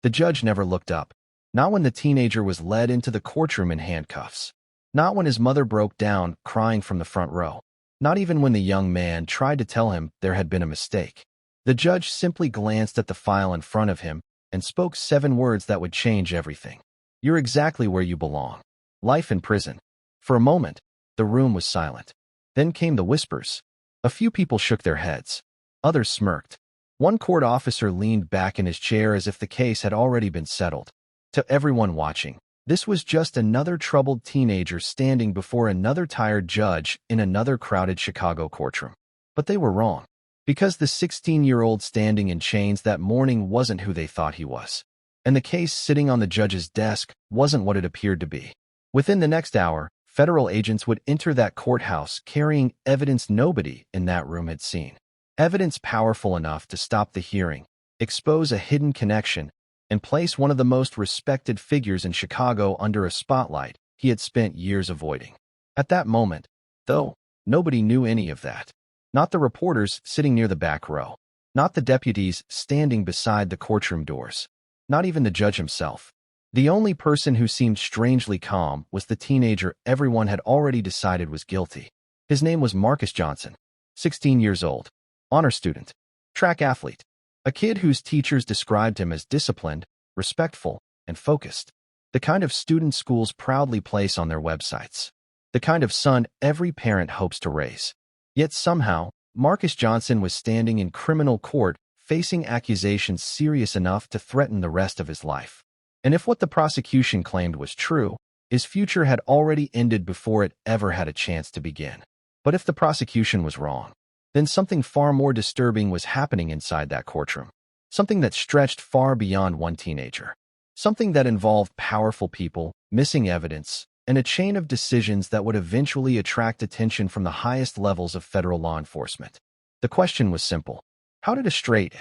The judge never looked up. Not when the teenager was led into the courtroom in handcuffs. Not when his mother broke down, crying from the front row. Not even when the young man tried to tell him there had been a mistake. The judge simply glanced at the file in front of him and spoke 7 words that would change everything. You're exactly where you belong. Life in prison. For a moment, the room was silent. Then came the whispers. A few people shook their heads. Others smirked. One court officer leaned back in his chair as if the case had already been settled. To everyone watching, this was just another troubled teenager standing before another tired judge in another crowded Chicago courtroom. But they were wrong. Because the 16-year-old standing in chains that morning wasn't who they thought he was. And the case sitting on the judge's desk wasn't what it appeared to be. Within the next hour, federal agents would enter that courthouse carrying evidence nobody in that room had seen. Evidence powerful enough to stop the hearing, expose a hidden connection, and place one of the most respected figures in Chicago under a spotlight he had spent years avoiding. At that moment, though, nobody knew any of that. Not the reporters sitting near the back row. Not the deputies standing beside the courtroom doors. Not even the judge himself. The only person who seemed strangely calm was the teenager everyone had already decided was guilty. His name was Marcus Johnson, 16 years old, honor student, track athlete, a kid whose teachers described him as disciplined, respectful, and focused. The kind of student schools proudly place on their websites. The kind of son every parent hopes to raise. Yet somehow, Marcus Johnson was standing in criminal court facing accusations serious enough to threaten the rest of his life. And if what the prosecution claimed was true, his future had already ended before it ever had a chance to begin. But if the prosecution was wrong, then something far more disturbing was happening inside that courtroom. Something that stretched far beyond one teenager. Something that involved powerful people, missing evidence, and a chain of decisions that would eventually attract attention from the highest levels of federal law enforcement. The question was simple. How did a straight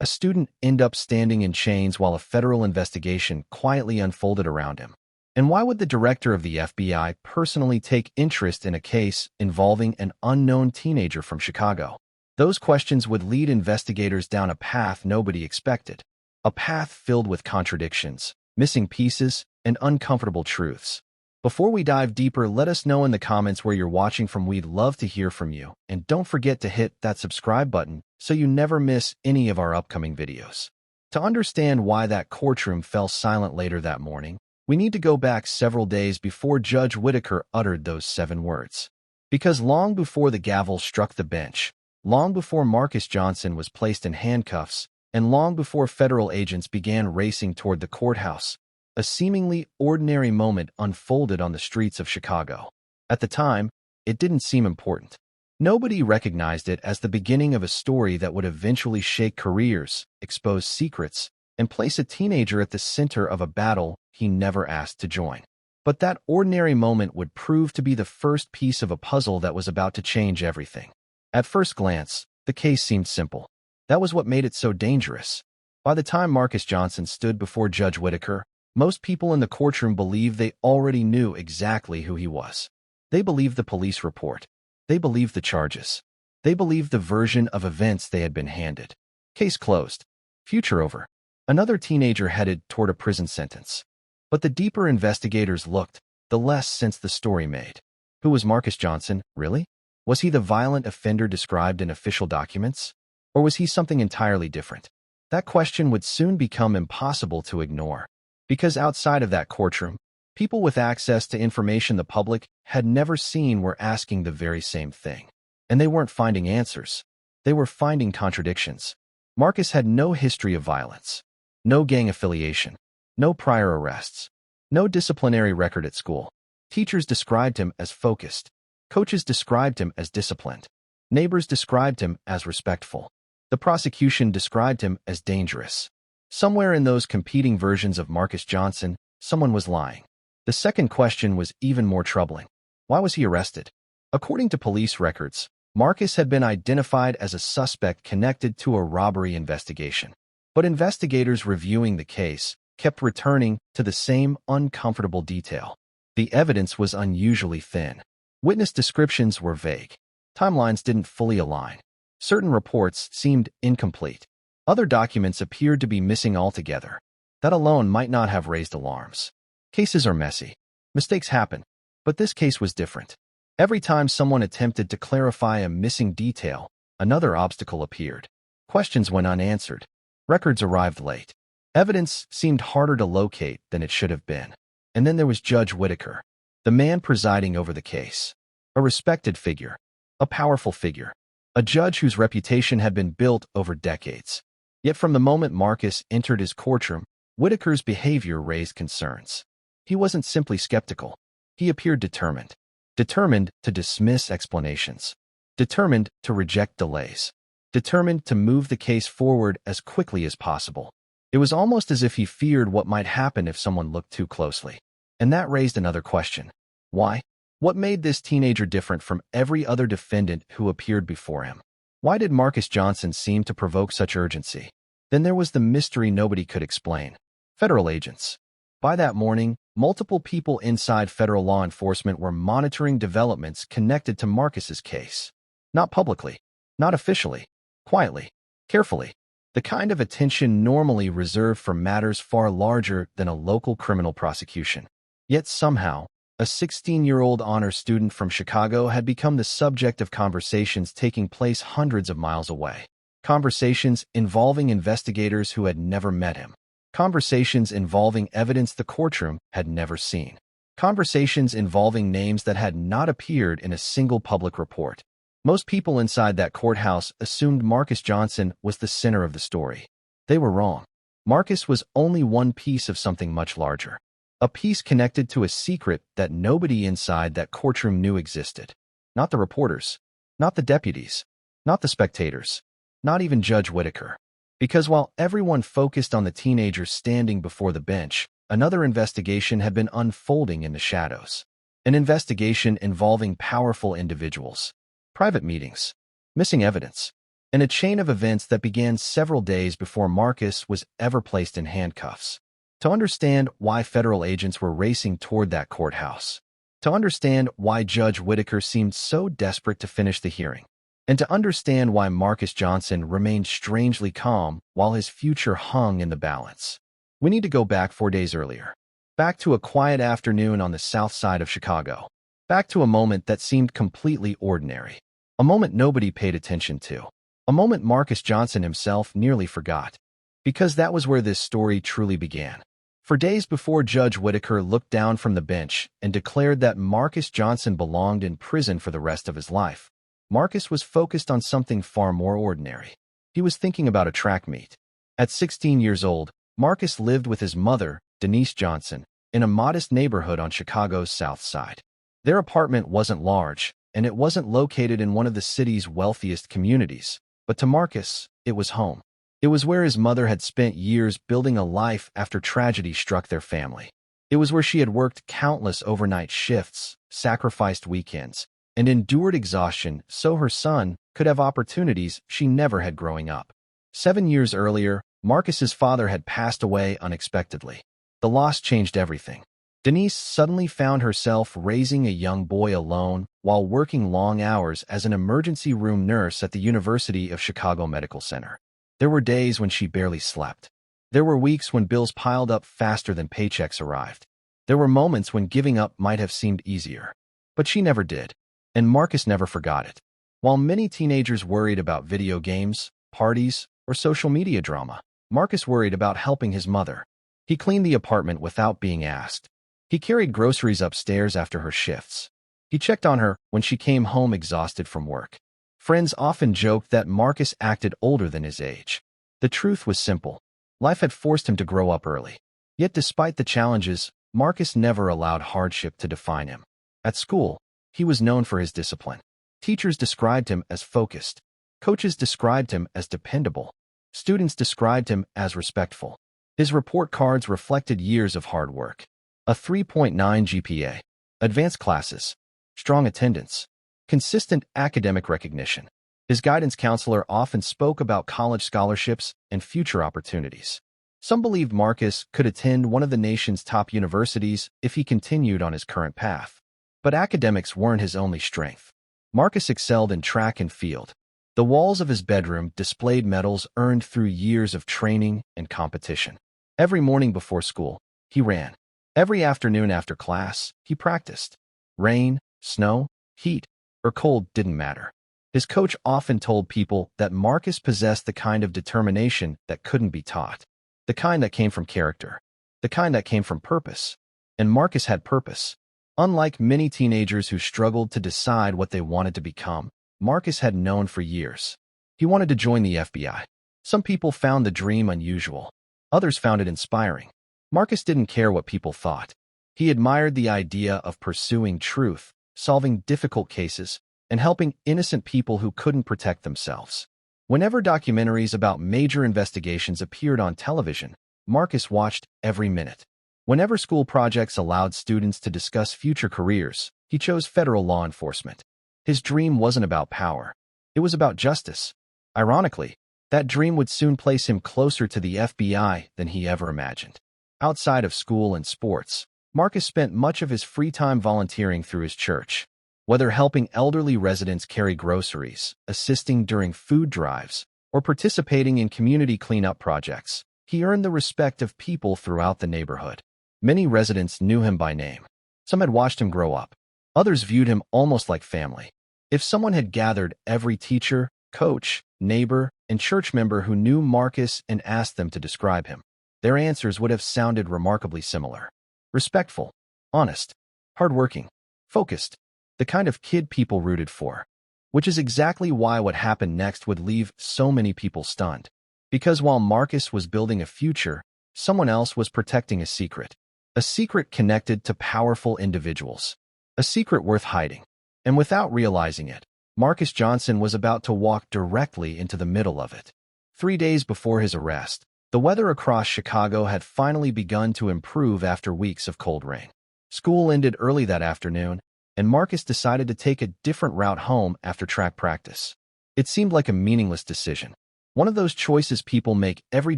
A student end up standing in chains while a federal investigation quietly unfolded around him? And why would the director of the FBI personally take interest in a case involving an unknown teenager from Chicago? Those questions would lead investigators down a path nobody expected. A path filled with contradictions, missing pieces, and uncomfortable truths. Before we dive deeper, let us know in the comments where you're watching from. We'd love to hear from you. And don't forget to hit that subscribe button so you never miss any of our upcoming videos. To understand why that courtroom fell silent later that morning, we need to go back several days before Judge Whitaker uttered those 7 words. Because long before the gavel struck the bench, long before Marcus Johnson was placed in handcuffs, and long before federal agents began racing toward the courthouse, a seemingly ordinary moment unfolded on the streets of Chicago. At the time, it didn't seem important. Nobody recognized it as the beginning of a story that would eventually shake careers, expose secrets, and place a teenager at the center of a battle he never asked to join. But that ordinary moment would prove to be the first piece of a puzzle that was about to change everything. At first glance, the case seemed simple. That was what made it so dangerous. By the time Marcus Johnson stood before Judge Whitaker, most people in the courtroom believed they already knew exactly who he was. They believed the police report. They believed the charges. They believed the version of events they had been handed. Case closed. Future over. Another teenager headed toward a prison sentence. But the deeper investigators looked, the less sense the story made. Who was Marcus Johnson, really? Was he the violent offender described in official documents? Or was he something entirely different? That question would soon become impossible to ignore. Because outside of that courtroom, people with access to information the public had never seen were asking the very same thing. And they weren't finding answers. They were finding contradictions. Marcus had no history of violence, no gang affiliation, no prior arrests, no disciplinary record at school. Teachers described him as focused. Coaches described him as disciplined. Neighbors described him as respectful. The prosecution described him as dangerous. Somewhere in those competing versions of Marcus Johnson, someone was lying. The second question was even more troubling. Why was he arrested? According to police records, Marcus had been identified as a suspect connected to a robbery investigation. But investigators reviewing the case kept returning to the same uncomfortable detail. The evidence was unusually thin. Witness descriptions were vague. Timelines didn't fully align. Certain reports seemed incomplete. Other documents appeared to be missing altogether. That alone might not have raised alarms. Cases are messy. Mistakes happen. But this case was different. Every time someone attempted to clarify a missing detail, another obstacle appeared. Questions went unanswered. Records arrived late. Evidence seemed harder to locate than it should have been. And then there was Judge Whitaker, the man presiding over the case. A respected figure. A powerful figure. A judge whose reputation had been built over decades. Yet from the moment Marcus entered his courtroom, Whitaker's behavior raised concerns. He wasn't simply skeptical. He appeared determined. Determined to dismiss explanations. Determined to reject delays. Determined to move the case forward as quickly as possible. It was almost as if he feared what might happen if someone looked too closely. And that raised another question. Why? What made this teenager different from every other defendant who appeared before him? Why did Marcus Johnson seem to provoke such urgency? Then there was the mystery nobody could explain. Federal agents. By that morning, multiple people inside federal law enforcement were monitoring developments connected to Marcus's case. Not publicly. Not officially. Quietly. Carefully. The kind of attention normally reserved for matters far larger than a local criminal prosecution. Yet somehow, a 16-year-old honor student from Chicago had become the subject of conversations taking place hundreds of miles away. Conversations involving investigators who had never met him. Conversations involving evidence the courtroom had never seen. Conversations involving names that had not appeared in a single public report. Most people inside that courthouse assumed Marcus Johnson was the center of the story. They were wrong. Marcus was only one piece of something much larger. A piece connected to a secret that nobody inside that courtroom knew existed. Not the reporters. Not the deputies. Not the spectators. Not even Judge Whitaker. Because while everyone focused on the teenagers standing before the bench, another investigation had been unfolding in the shadows. An investigation involving powerful individuals. Private meetings. Missing evidence. And a chain of events that began several days before Marcus was ever placed in handcuffs. To understand why federal agents were racing toward that courthouse. To understand why Judge Whitaker seemed so desperate to finish the hearing. And to understand why Marcus Johnson remained strangely calm while his future hung in the balance. We need to go back 4 days earlier. Back to a quiet afternoon on the south side of Chicago. Back to a moment that seemed completely ordinary. A moment nobody paid attention to. A moment Marcus Johnson himself nearly forgot. Because that was where this story truly began. For days before Judge Whitaker looked down from the bench and declared that Marcus Johnson belonged in prison for the rest of his life, Marcus was focused on something far more ordinary. He was thinking about a track meet. At 16 years old, Marcus lived with his mother, Denise Johnson, in a modest neighborhood on Chicago's south side. Their apartment wasn't large, and it wasn't located in one of the city's wealthiest communities, but to Marcus, it was home. It was where his mother had spent years building a life after tragedy struck their family. It was where she had worked countless overnight shifts, sacrificed weekends, and endured exhaustion so her son could have opportunities she never had growing up. 7 years earlier, Marcus's father had passed away unexpectedly. The loss changed everything. Denise suddenly found herself raising a young boy alone while working long hours as an emergency room nurse at the University of Chicago Medical Center. There were days when she barely slept. There were weeks when bills piled up faster than paychecks arrived. There were moments when giving up might have seemed easier. But she never did. And Marcus never forgot it. While many teenagers worried about video games, parties, or social media drama, Marcus worried about helping his mother. He cleaned the apartment without being asked. He carried groceries upstairs after her shifts. He checked on her when she came home exhausted from work. Friends often joked that Marcus acted older than his age. The truth was simple. Life had forced him to grow up early. Yet despite the challenges, Marcus never allowed hardship to define him. At school, he was known for his discipline. Teachers described him as focused. Coaches described him as dependable. Students described him as respectful. His report cards reflected years of hard work. A 3.9 GPA, advanced classes, strong attendance, consistent academic recognition. His guidance counselor often spoke about college scholarships and future opportunities. Some believed Marcus could attend one of the nation's top universities if he continued on his current path. But academics weren't his only strength. Marcus excelled in track and field. The walls of his bedroom displayed medals earned through years of training and competition. Every morning before school, he ran. Every afternoon after class, he practiced. Rain, snow, heat, or cold didn't matter. His coach often told people that Marcus possessed the kind of determination that couldn't be taught, the kind that came from character, the kind that came from purpose. And Marcus had purpose. Unlike many teenagers who struggled to decide what they wanted to become, Marcus had known for years. He wanted to join the FBI. Some people found the dream unusual. Others found it inspiring. Marcus didn't care what people thought. He admired the idea of pursuing truth, solving difficult cases, and helping innocent people who couldn't protect themselves. Whenever documentaries about major investigations appeared on television, Marcus watched every minute. Whenever school projects allowed students to discuss future careers, he chose federal law enforcement. His dream wasn't about power. It was about justice. Ironically, that dream would soon place him closer to the FBI than he ever imagined. Outside of school and sports, Marcus spent much of his free time volunteering through his church. Whether helping elderly residents carry groceries, assisting during food drives, or participating in community cleanup projects, he earned the respect of people throughout the neighborhood. Many residents knew him by name. Some had watched him grow up. Others viewed him almost like family. If someone had gathered every teacher, coach, neighbor, and church member who knew Marcus and asked them to describe him, their answers would have sounded remarkably similar. Respectful, honest, hardworking, focused. The kind of kid people rooted for. Which is exactly why what happened next would leave so many people stunned. Because while Marcus was building a future, someone else was protecting a secret. A secret connected to powerful individuals. A secret worth hiding. And without realizing it, Marcus Johnson was about to walk directly into the middle of it. 3 days before his arrest, the weather across Chicago had finally begun to improve after weeks of cold rain. School ended early that afternoon, and Marcus decided to take a different route home after track practice. It seemed like a meaningless decision. One of those choices people make every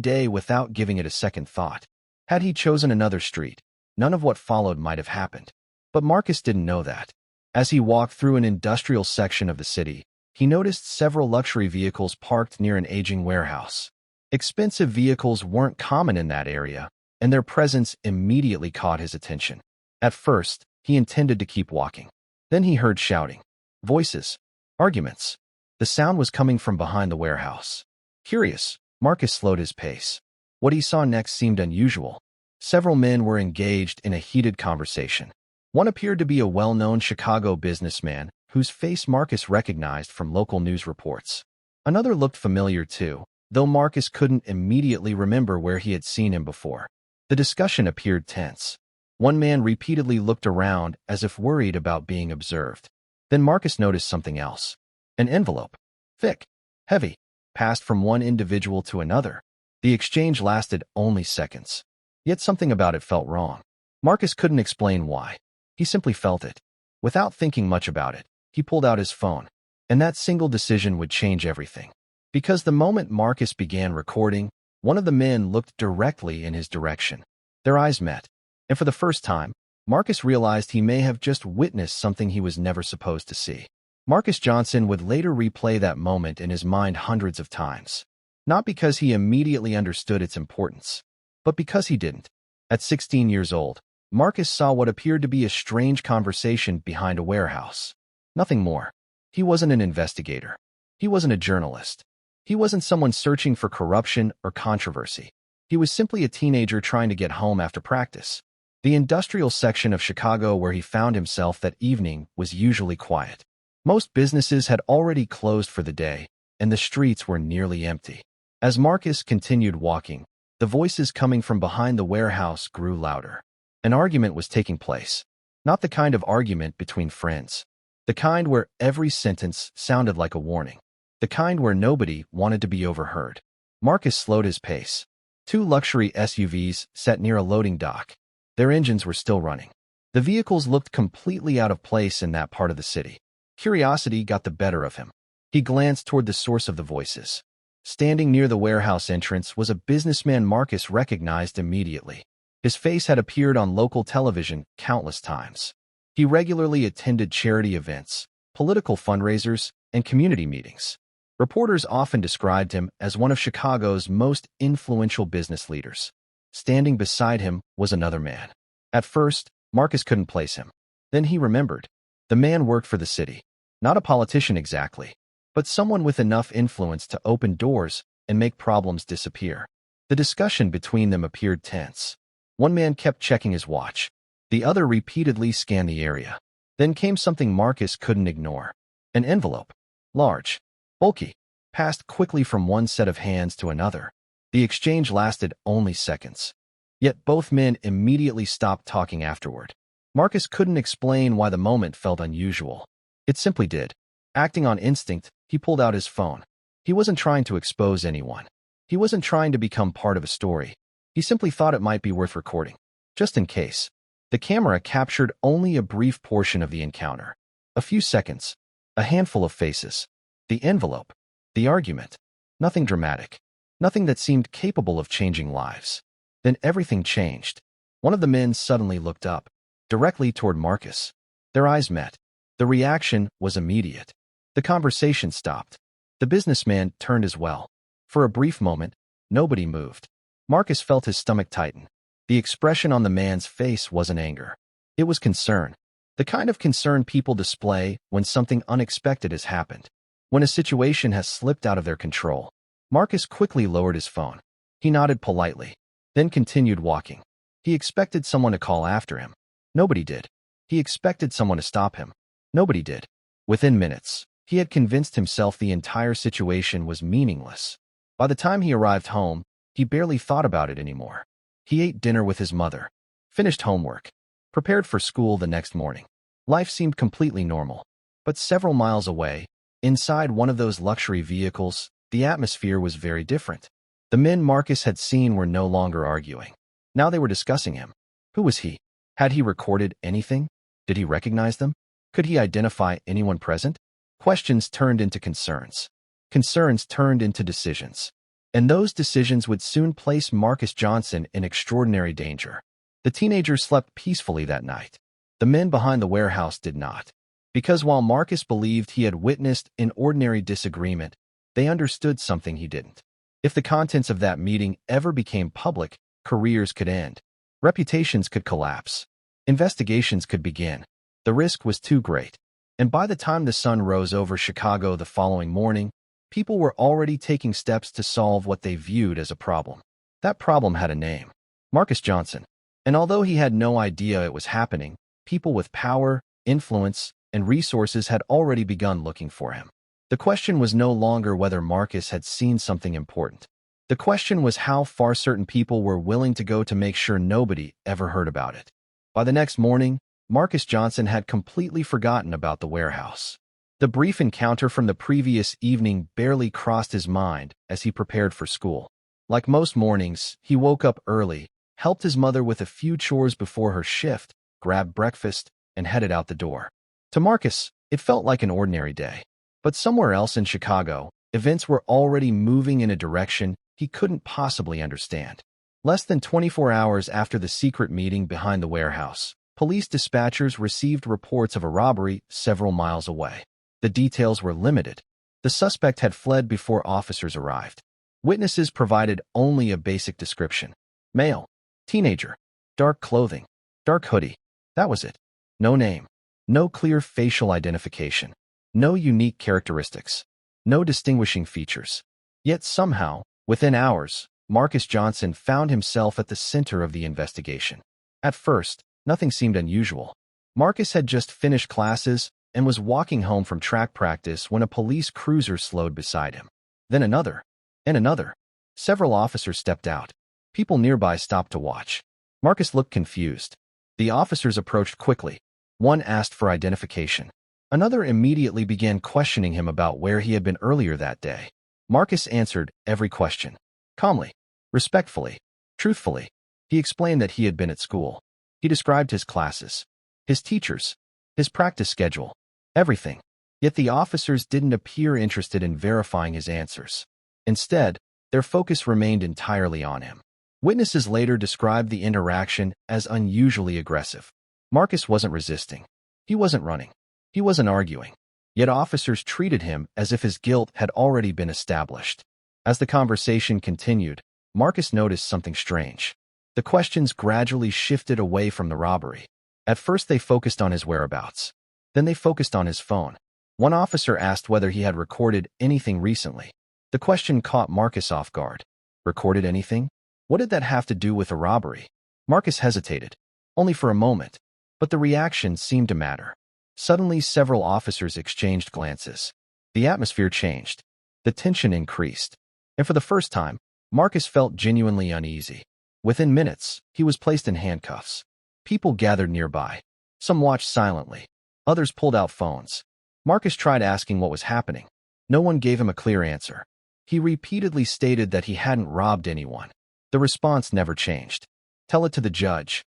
day without giving it a second thought. Had he chosen another street, none of what followed might have happened. But Marcus didn't know that. As he walked through an industrial section of the city, he noticed several luxury vehicles parked near an aging warehouse. Expensive vehicles weren't common in that area, and their presence immediately caught his attention. At first, he intended to keep walking. Then he heard shouting, voices, arguments. The sound was coming from behind the warehouse. Curious, Marcus slowed his pace. What he saw next seemed unusual. Several men were engaged in a heated conversation. One appeared to be a well-known Chicago businessman whose face Marcus recognized from local news reports. Another looked familiar too, though Marcus couldn't immediately remember where he had seen him before. The discussion appeared tense. One man repeatedly looked around as if worried about being observed. Then Marcus noticed something else. An envelope. Thick, heavy, passed from one individual to another. The exchange lasted only seconds. Yet something about it felt wrong. Marcus couldn't explain why. He simply felt it. Without thinking much about it, he pulled out his phone. And that single decision would change everything. Because the moment Marcus began recording, one of the men looked directly in his direction. Their eyes met. And for the first time, Marcus realized he may have just witnessed something he was never supposed to see. Marcus Johnson would later replay that moment in his mind hundreds of times. Not because he immediately understood its importance, but because he didn't. At 16 years old, Marcus saw what appeared to be a strange conversation behind a warehouse. Nothing more. He wasn't an investigator. He wasn't a journalist. He wasn't someone searching for corruption or controversy. He was simply a teenager trying to get home after practice. The industrial section of Chicago where he found himself that evening was usually quiet. Most businesses had already closed for the day, and the streets were nearly empty. As Marcus continued walking, the voices coming from behind the warehouse grew louder. An argument was taking place. Not the kind of argument between friends. The kind where every sentence sounded like a warning. The kind where nobody wanted to be overheard. Marcus slowed his pace. 2 luxury SUVs sat near a loading dock. Their engines were still running. The vehicles looked completely out of place in that part of the city. Curiosity got the better of him. He glanced toward the source of the voices. Standing near the warehouse entrance was a businessman Marcus recognized immediately. His face had appeared on local television countless times. He regularly attended charity events, political fundraisers, and community meetings. Reporters often described him as one of Chicago's most influential business leaders. Standing beside him was another man. At first, Marcus couldn't place him. Then he remembered. The man worked for the city. Not a politician exactly, but someone with enough influence to open doors and make problems disappear. The discussion between them appeared tense. One man kept checking his watch. The other repeatedly scanned the area. Then came something Marcus couldn't ignore. An envelope. Large. Bulky. Passed quickly from one set of hands to another. The exchange lasted only seconds. Yet both men immediately stopped talking afterward. Marcus couldn't explain why the moment felt unusual. It simply did. Acting on instinct, he pulled out his phone. He wasn't trying to expose anyone. He wasn't trying to become part of a story. He simply thought it might be worth recording. Just in case. The camera captured only a brief portion of the encounter. A few seconds. A handful of faces. The envelope. The argument. Nothing dramatic. Nothing that seemed capable of changing lives. Then everything changed. One of the men suddenly looked up, directly toward Marcus. Their eyes met. The reaction was immediate. The conversation stopped. The businessman turned as well. For a brief moment, nobody moved. Marcus felt his stomach tighten. The expression on the man's face wasn't anger. It was concern. The kind of concern people display when something unexpected has happened. When a situation has slipped out of their control. Marcus quickly lowered his phone. He nodded politely, then continued walking. He expected someone to call after him. Nobody did. He expected someone to stop him. Nobody did. Within minutes, he had convinced himself the entire situation was meaningless. By the time he arrived home, he barely thought about it anymore. He ate dinner with his mother, finished homework, prepared for school the next morning. Life seemed completely normal. But several miles away, inside one of those luxury vehicles, the atmosphere was very different. The men Marcus had seen were no longer arguing. Now they were discussing him. Who was he? Had he recorded anything? Did he recognize them? Could he identify anyone present? Questions turned into concerns. Concerns turned into decisions. And those decisions would soon place Marcus Johnson in extraordinary danger. The teenager slept peacefully that night. The men behind the warehouse did not. Because while Marcus believed he had witnessed an ordinary disagreement, they understood something he didn't. If the contents of that meeting ever became public, careers could end. Reputations could collapse. Investigations could begin. The risk was too great. And by the time the sun rose over Chicago the following morning, people were already taking steps to solve what they viewed as a problem. That problem had a name. Marcus Johnson. And although he had no idea it was happening, people with power, influence, and resources had already begun looking for him. The question was no longer whether Marcus had seen something important. The question was how far certain people were willing to go to make sure nobody ever heard about it. By the next morning, Marcus Johnson had completely forgotten about the warehouse. The brief encounter from the previous evening barely crossed his mind as he prepared for school. Like most mornings, he woke up early, helped his mother with a few chores before her shift, grabbed breakfast, and headed out the door. To Marcus, it felt like an ordinary day. But somewhere else in Chicago, events were already moving in a direction he couldn't possibly understand. Less than 24 hours after the secret meeting behind the warehouse, police dispatchers received reports of a robbery several miles away. The details were limited. The suspect had fled before officers arrived. Witnesses provided only a basic description. Male. Teenager. Dark clothing. Dark hoodie. That was it. No name. No clear facial identification. No unique characteristics. No distinguishing features. Yet somehow, within hours, Marcus Johnson found himself at the center of the investigation. At first, nothing seemed unusual. Marcus had just finished classes and was walking home from track practice when a police cruiser slowed beside him. Then another. And another. Several officers stepped out. People nearby stopped to watch. Marcus looked confused. The officers approached quickly. One asked for identification. Another immediately began questioning him about where he had been earlier that day. Marcus answered every question. Calmly. Respectfully. Truthfully. He explained that he had been at school. He described his classes. His teachers. His practice schedule. Everything. Yet the officers didn't appear interested in verifying his answers. Instead, their focus remained entirely on him. Witnesses later described the interaction as unusually aggressive. Marcus wasn't resisting. He wasn't running. He wasn't arguing. Yet officers treated him as if his guilt had already been established. As the conversation continued, Marcus noticed something strange. The questions gradually shifted away from the robbery. At first they focused on his whereabouts. Then they focused on his phone. One officer asked whether he had recorded anything recently. The question caught Marcus off guard. Recorded anything? What did that have to do with a robbery? Marcus hesitated, only for a moment, but the reaction seemed to matter. Suddenly, several officers exchanged glances. The atmosphere changed. The tension increased. And for the first time, Marcus felt genuinely uneasy. Within minutes, he was placed in handcuffs. People gathered nearby. Some watched silently. Others pulled out phones. Marcus tried asking what was happening. No one gave him a clear answer. He repeatedly stated that he hadn't robbed anyone. The response never changed. Tell it to the judge.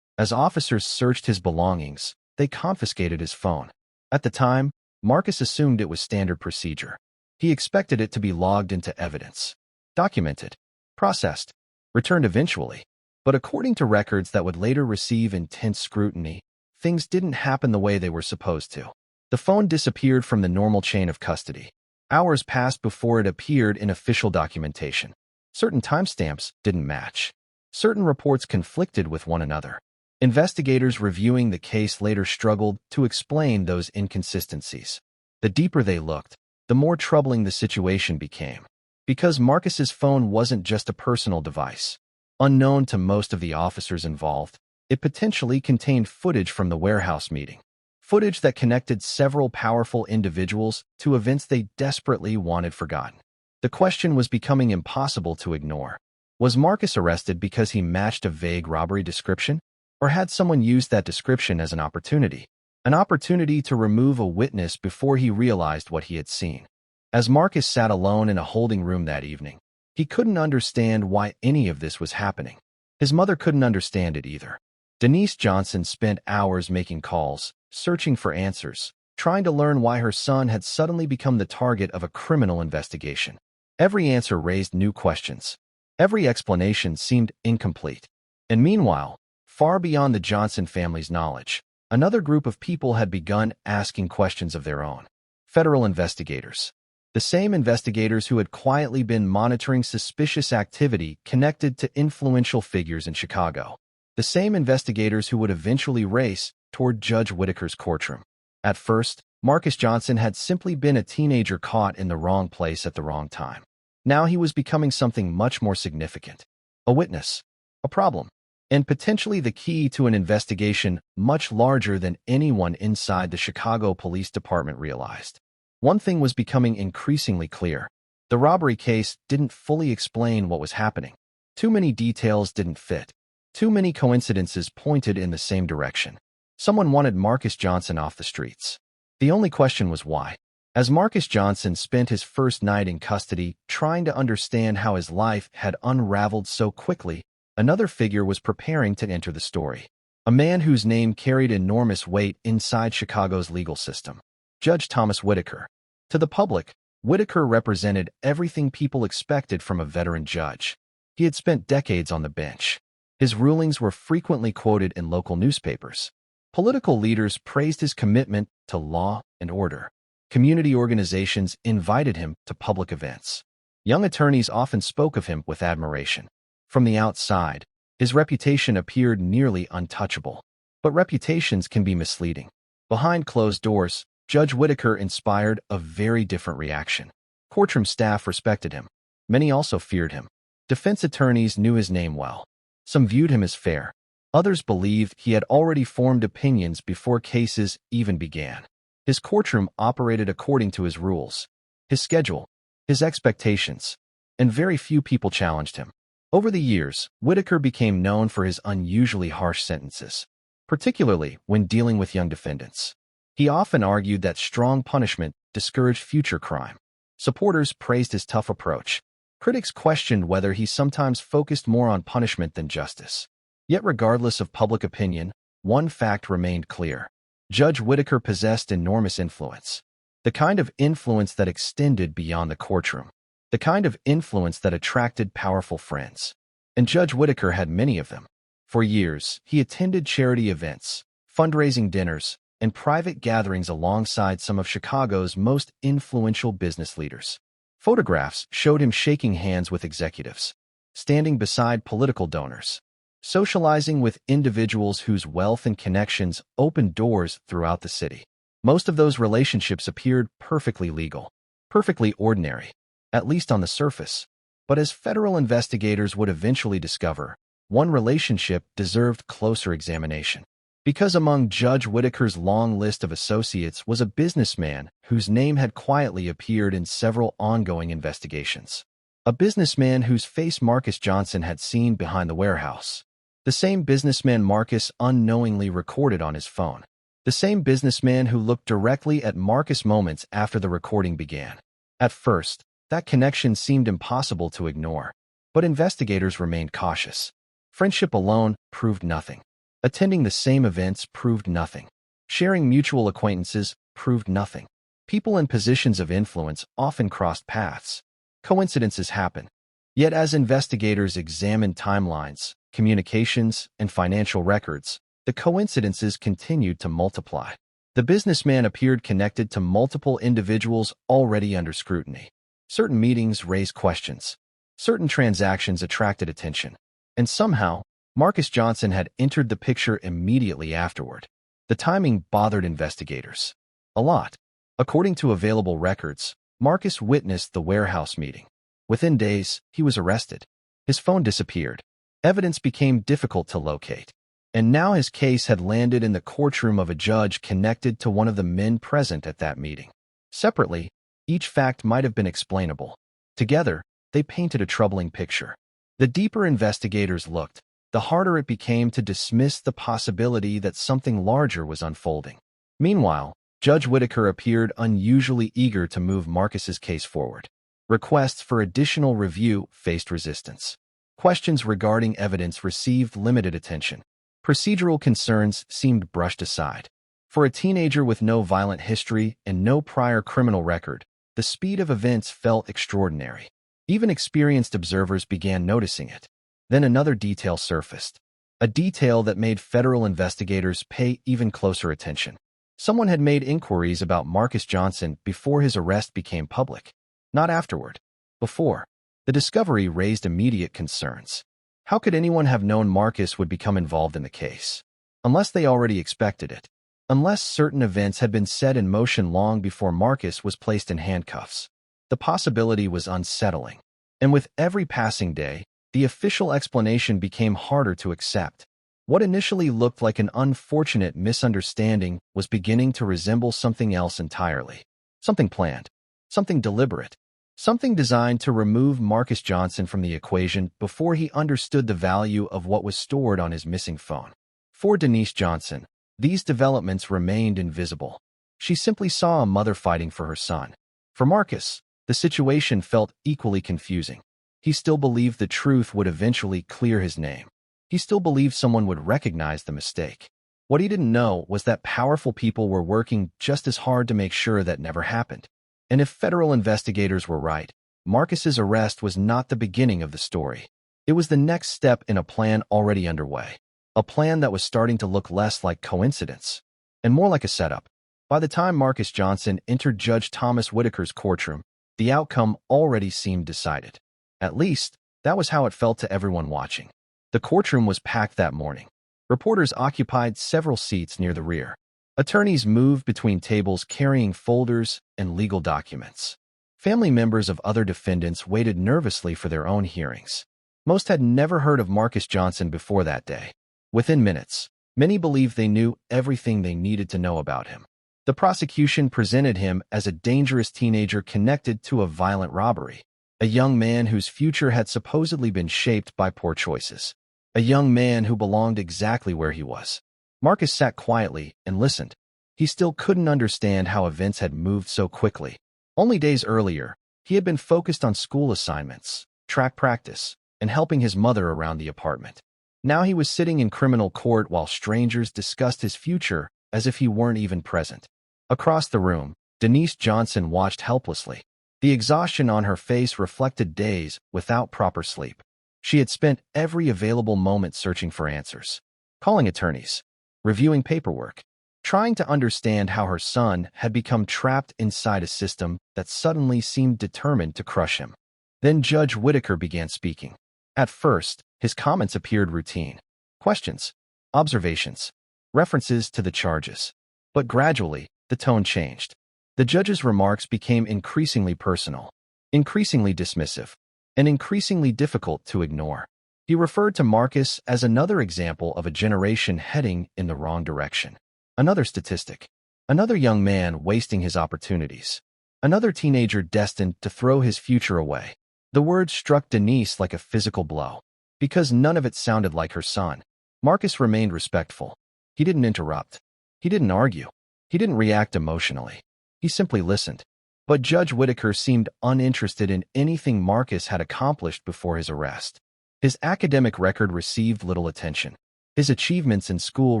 As officers searched his belongings, they confiscated his phone. At the time, Marcus assumed it was standard procedure. He expected it to be logged into evidence, documented, processed, returned eventually. But according to records that would later receive intense scrutiny, things didn't happen the way they were supposed to. The phone disappeared from the normal chain of custody. Hours passed before it appeared in official documentation. Certain timestamps didn't match. Certain reports conflicted with one another. Investigators reviewing the case later struggled to explain those inconsistencies. The deeper they looked, the more troubling the situation became. Because Marcus's phone wasn't just a personal device. Unknown to most of the officers involved, it potentially contained footage from the warehouse meeting. Footage that connected several powerful individuals to events they desperately wanted forgotten. The question was becoming impossible to ignore. Was Marcus arrested because he matched a vague robbery description? Or had someone used that description as an opportunity? An opportunity to remove a witness before he realized what he had seen. As Marcus sat alone in a holding room that evening, he couldn't understand why any of this was happening. His mother couldn't understand it either. Denise Johnson spent hours making calls, searching for answers, trying to learn why her son had suddenly become the target of a criminal investigation. Every answer raised new questions. Every explanation seemed incomplete. And meanwhile, far beyond the Johnson family's knowledge, another group of people had begun asking questions of their own. Federal investigators. The same investigators who had quietly been monitoring suspicious activity connected to influential figures in Chicago. The same investigators who would eventually race toward Judge Whitaker's courtroom. At first, Marcus Johnson had simply been a teenager caught in the wrong place at the wrong time. Now he was becoming something much more significant. A witness, a problem, and potentially the key to an investigation much larger than anyone inside the Chicago Police Department realized. One thing was becoming increasingly clear. The robbery case didn't fully explain what was happening. Too many details didn't fit. Too many coincidences pointed in the same direction. Someone wanted Marcus Johnson off the streets. The only question was why. As Marcus Johnson spent his first night in custody trying to understand how his life had unraveled so quickly, another figure was preparing to enter the story. A man whose name carried enormous weight inside Chicago's legal system. Judge Thomas Whitaker. To the public, Whitaker represented everything people expected from a veteran judge. He had spent decades on the bench. His rulings were frequently quoted in local newspapers. Political leaders praised his commitment to law and order. Community organizations invited him to public events. Young attorneys often spoke of him with admiration. From the outside, his reputation appeared nearly untouchable. But reputations can be misleading. Behind closed doors, Judge Whitaker inspired a very different reaction. Courtroom staff respected him. Many also feared him. Defense attorneys knew his name well. Some viewed him as fair. Others believed he had already formed opinions before cases even began. His courtroom operated according to his rules, his schedule, his expectations, and very few people challenged him. Over the years, Whitaker became known for his unusually harsh sentences, particularly when dealing with young defendants. He often argued that strong punishment discouraged future crime. Supporters praised his tough approach. Critics questioned whether he sometimes focused more on punishment than justice. Yet regardless of public opinion, one fact remained clear. Judge Whitaker possessed enormous influence. The kind of influence that extended beyond the courtroom. The kind of influence that attracted powerful friends. And Judge Whitaker had many of them. For years, he attended charity events, fundraising dinners, and private gatherings alongside some of Chicago's most influential business leaders. Photographs showed him shaking hands with executives, standing beside political donors, socializing with individuals whose wealth and connections opened doors throughout the city. Most of those relationships appeared perfectly legal, perfectly ordinary, at least on the surface. But as federal investigators would eventually discover, one relationship deserved closer examination. Because among Judge Whitaker's long list of associates was a businessman whose name had quietly appeared in several ongoing investigations. A businessman whose face Marcus Johnson had seen behind the warehouse. The same businessman Marcus unknowingly recorded on his phone. The same businessman who looked directly at Marcus moments after the recording began. At first, that connection seemed impossible to ignore, but investigators remained cautious. Friendship alone proved nothing. Attending the same events proved nothing. Sharing mutual acquaintances proved nothing. People in positions of influence often crossed paths. Coincidences happen. Yet as investigators examined timelines, communications, and financial records, the coincidences continued to multiply. The businessman appeared connected to multiple individuals already under scrutiny. Certain meetings raised questions. Certain transactions attracted attention. And somehow, Marcus Johnson had entered the picture immediately afterward. The timing bothered investigators a lot. According to available records, Marcus witnessed the warehouse meeting. Within days, he was arrested. His phone disappeared. Evidence became difficult to locate. And now his case had landed in the courtroom of a judge connected to one of the men present at that meeting. Separately, each fact might have been explainable. Together, they painted a troubling picture. The deeper investigators looked, the harder it became to dismiss the possibility that something larger was unfolding. Meanwhile, Judge Whitaker appeared unusually eager to move Marcus's case forward. Requests for additional review faced resistance. Questions regarding evidence received limited attention. Procedural concerns seemed brushed aside. For a teenager with no violent history and no prior criminal record, the speed of events felt extraordinary. Even experienced observers began noticing it. Then another detail surfaced. A detail that made federal investigators pay even closer attention. Someone had made inquiries about Marcus Johnson before his arrest became public. Not afterward. Before. The discovery raised immediate concerns. How could anyone have known Marcus would become involved in the case? Unless they already expected it. Unless certain events had been set in motion long before Marcus was placed in handcuffs. The possibility was unsettling. And with every passing day, the official explanation became harder to accept. What initially looked like an unfortunate misunderstanding was beginning to resemble something else entirely. Something planned. Something deliberate. Something designed to remove Marcus Johnson from the equation before he understood the value of what was stored on his missing phone. For Denise Johnson, these developments remained invisible. She simply saw a mother fighting for her son. For Marcus, the situation felt equally confusing. He still believed the truth would eventually clear his name. He still believed someone would recognize the mistake. What he didn't know was that powerful people were working just as hard to make sure that never happened. And if federal investigators were right, Marcus's arrest was not the beginning of the story. It was the next step in a plan already underway. A plan that was starting to look less like coincidence and more like a setup. By the time Marcus Johnson entered Judge Thomas Whitaker's courtroom, the outcome already seemed decided. At least, that was how it felt to everyone watching. The courtroom was packed that morning. Reporters occupied several seats near the rear. Attorneys moved between tables carrying folders and legal documents. Family members of other defendants waited nervously for their own hearings. Most had never heard of Marcus Johnson before that day. Within minutes, many believed they knew everything they needed to know about him. The prosecution presented him as a dangerous teenager connected to a violent robbery. A young man whose future had supposedly been shaped by poor choices. A young man who belonged exactly where he was. Marcus sat quietly and listened. He still couldn't understand how events had moved so quickly. Only days earlier, he had been focused on school assignments, track practice, and helping his mother around the apartment. Now he was sitting in criminal court while strangers discussed his future as if he weren't even present. Across the room, Denise Johnson watched helplessly. The exhaustion on her face reflected days without proper sleep. She had spent every available moment searching for answers, calling attorneys, reviewing paperwork, trying to understand how her son had become trapped inside a system that suddenly seemed determined to crush him. Then Judge Whitaker began speaking. At first, his comments appeared routine. questions, observations, references to the charges. But gradually, the tone changed. The judge's remarks became increasingly personal, increasingly dismissive, and increasingly difficult to ignore. He referred to Marcus as another example of a generation heading in the wrong direction. Another statistic. Another young man wasting his opportunities. Another teenager destined to throw his future away. The words struck Denise like a physical blow. Because none of it sounded like her son. Marcus remained respectful. He didn't interrupt. He didn't argue. He didn't react emotionally. He simply listened. But Judge Whitaker seemed uninterested in anything Marcus had accomplished before his arrest. His academic record received little attention. His achievements in school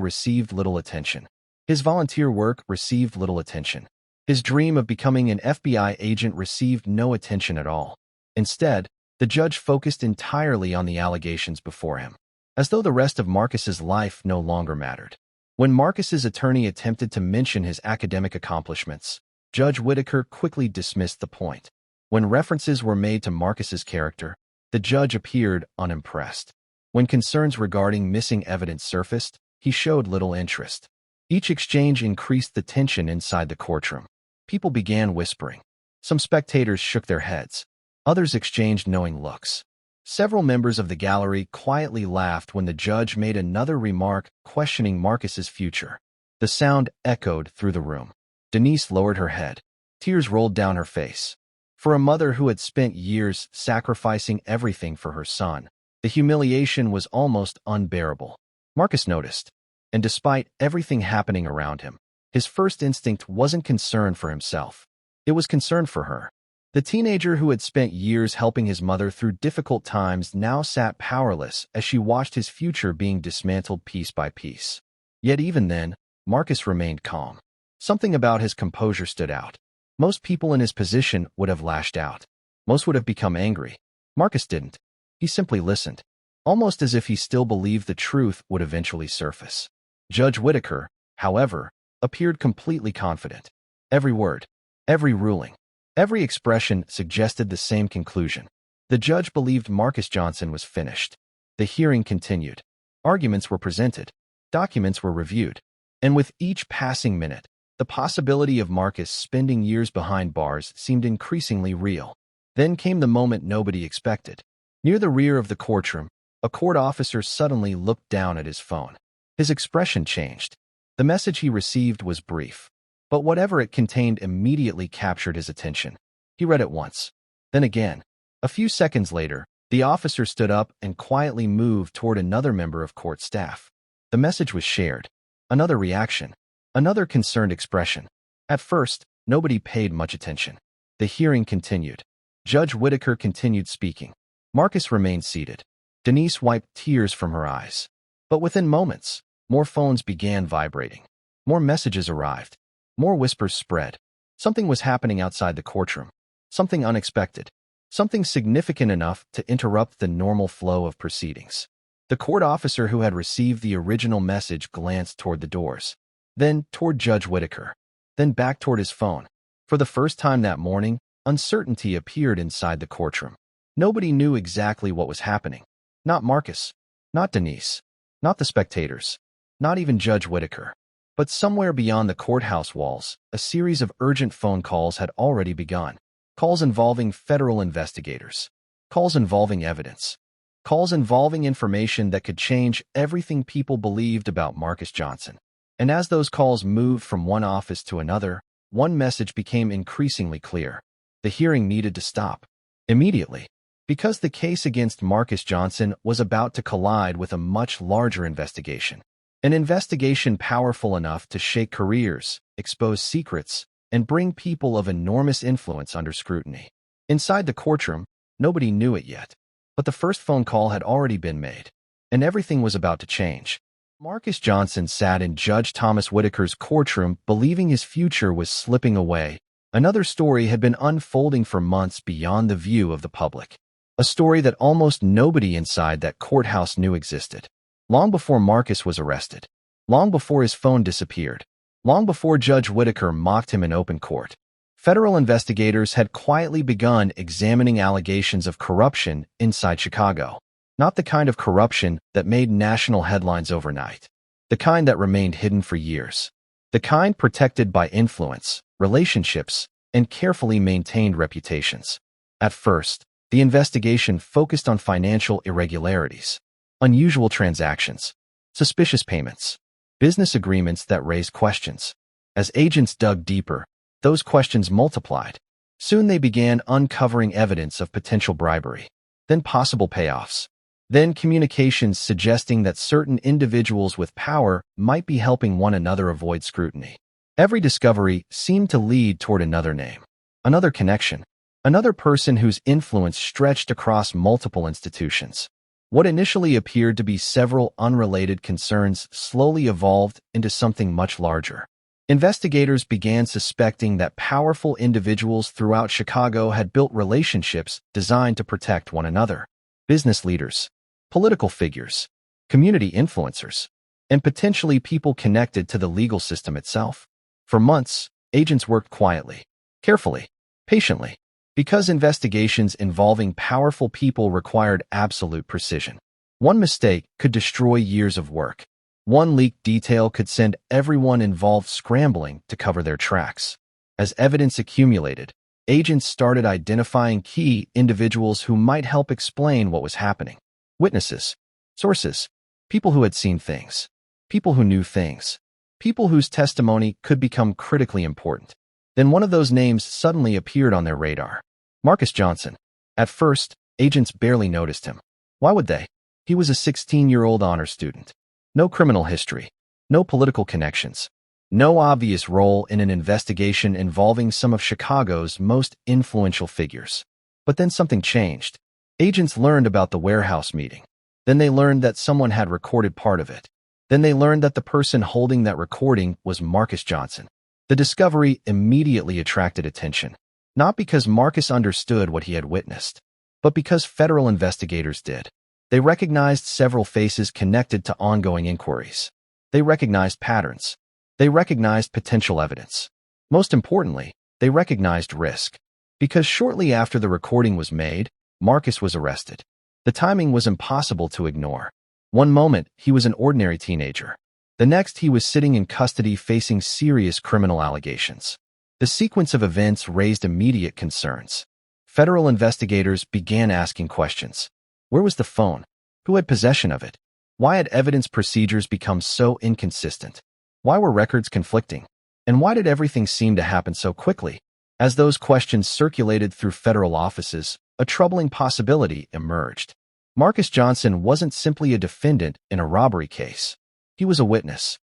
received little attention. His volunteer work received little attention. His dream of becoming an FBI agent received no attention at all. Instead, the judge focused entirely on the allegations before him, as though the rest of Marcus's life no longer mattered. When Marcus's attorney attempted to mention his academic accomplishments, Judge Whitaker quickly dismissed the point. When references were made to Marcus's character, the judge appeared unimpressed. When concerns regarding missing evidence surfaced, he showed little interest. Each exchange increased the tension inside the courtroom. People began whispering. Some spectators shook their heads. Others exchanged knowing looks. Several members of the gallery quietly laughed when the judge made another remark questioning Marcus's future. The sound echoed through the room. Denise lowered her head. Tears rolled down her face. For a mother who had spent years sacrificing everything for her son, the humiliation was almost unbearable. Marcus noticed, and despite everything happening around him, his first instinct wasn't concern for himself. It was concern for her. The teenager who had spent years helping his mother through difficult times now sat powerless as she watched his future being dismantled piece by piece. Yet even then, Marcus remained calm. Something about his composure stood out. Most people in his position would have lashed out. Most would have become angry. Marcus didn't. He simply listened, almost as if he still believed the truth would eventually surface. Judge Whitaker, however, appeared completely confident. Every word, every ruling, every expression suggested the same conclusion. The judge believed Marcus Johnson was finished. The hearing continued. Arguments were presented. Documents were reviewed. And with each passing minute, the possibility of Marcus spending years behind bars seemed increasingly real. Then came the moment nobody expected. Near the rear of the courtroom, a court officer suddenly looked down at his phone. His expression changed. The message he received was brief, but whatever it contained immediately captured his attention. He read it once, then again. A few seconds later, the officer stood up and quietly moved toward another member of court staff. The message was shared. Another reaction. Another concerned expression. At first, nobody paid much attention. The hearing continued. Judge Whitaker continued speaking. Marcus remained seated. Denise wiped tears from her eyes. But within moments, more phones began vibrating. More messages arrived. More whispers spread. Something was happening outside the courtroom. Something unexpected. Something significant enough to interrupt the normal flow of proceedings. The court officer who had received the original message glanced toward the doors. Then toward Judge Whitaker. Then back toward his phone. For the first time that morning, uncertainty appeared inside the courtroom. Nobody knew exactly what was happening. Not Marcus. Not Denise. Not the spectators. Not even Judge Whitaker. But somewhere beyond the courthouse walls, a series of urgent phone calls had already begun. Calls involving federal investigators. Calls involving evidence. Calls involving information that could change everything people believed about Marcus Johnson. And as those calls moved from one office to another, one message became increasingly clear. The hearing needed to stop. Immediately. Because the case against Marcus Johnson was about to collide with a much larger investigation. An investigation powerful enough to shake careers, expose secrets, and bring people of enormous influence under scrutiny. Inside the courtroom, nobody knew it yet. But the first phone call had already been made. And everything was about to change. Marcus Johnson sat in Judge Thomas Whitaker's courtroom believing his future was slipping away. Another story had been unfolding for months beyond the view of the public. A story that almost nobody inside that courthouse knew existed. Long before Marcus was arrested. Long before his phone disappeared. Long before Judge Whitaker mocked him in open court. Federal investigators had quietly begun examining allegations of corruption inside Chicago. Not the kind of corruption that made national headlines overnight. The kind that remained hidden for years. The kind protected by influence, relationships, and carefully maintained reputations. At first, the investigation focused on financial irregularities, unusual transactions, suspicious payments, business agreements that raised questions. As agents dug deeper, those questions multiplied. Soon they began uncovering evidence of potential bribery, then possible payoffs, then communications suggesting that certain individuals with power might be helping one another avoid scrutiny. Every discovery seemed to lead toward another name, another connection, another person whose influence stretched across multiple institutions. What initially appeared to be several unrelated concerns slowly evolved into something much larger. Investigators began suspecting that powerful individuals throughout Chicago had built relationships designed to protect one another. Business leaders, political figures, community influencers, and potentially people connected to the legal system itself. For months, agents worked quietly, carefully, patiently, because investigations involving powerful people required absolute precision. One mistake could destroy years of work. One leaked detail could send everyone involved scrambling to cover their tracks. As evidence accumulated, agents started identifying key individuals who might help explain what was happening. Witnesses, sources, people who had seen things, people who knew things, people whose testimony could become critically important. Then one of those names suddenly appeared on their radar. Marcus Johnson. At first, agents barely noticed him. Why would they? He was a 16-year-old honor student. No criminal history, no political connections, no obvious role in an investigation involving some of Chicago's most influential figures. But then something changed. Agents learned about the warehouse meeting. Then they learned that someone had recorded part of it. Then they learned that the person holding that recording was Marcus Johnson. The discovery immediately attracted attention, not because Marcus understood what he had witnessed, but because federal investigators did. They recognized several faces connected to ongoing inquiries. They recognized patterns. They recognized potential evidence. Most importantly, they recognized risk. Because shortly after the recording was made, Marcus was arrested. The timing was impossible to ignore. One moment, he was an ordinary teenager. The next, he was sitting in custody facing serious criminal allegations. The sequence of events raised immediate concerns. Federal investigators began asking questions. Where was the phone? Who had possession of it? Why had evidence procedures become so inconsistent? Why were records conflicting? And why did everything seem to happen so quickly? As those questions circulated through federal offices, a troubling possibility emerged. Marcus Johnson wasn't simply a defendant in a robbery case. He was a witness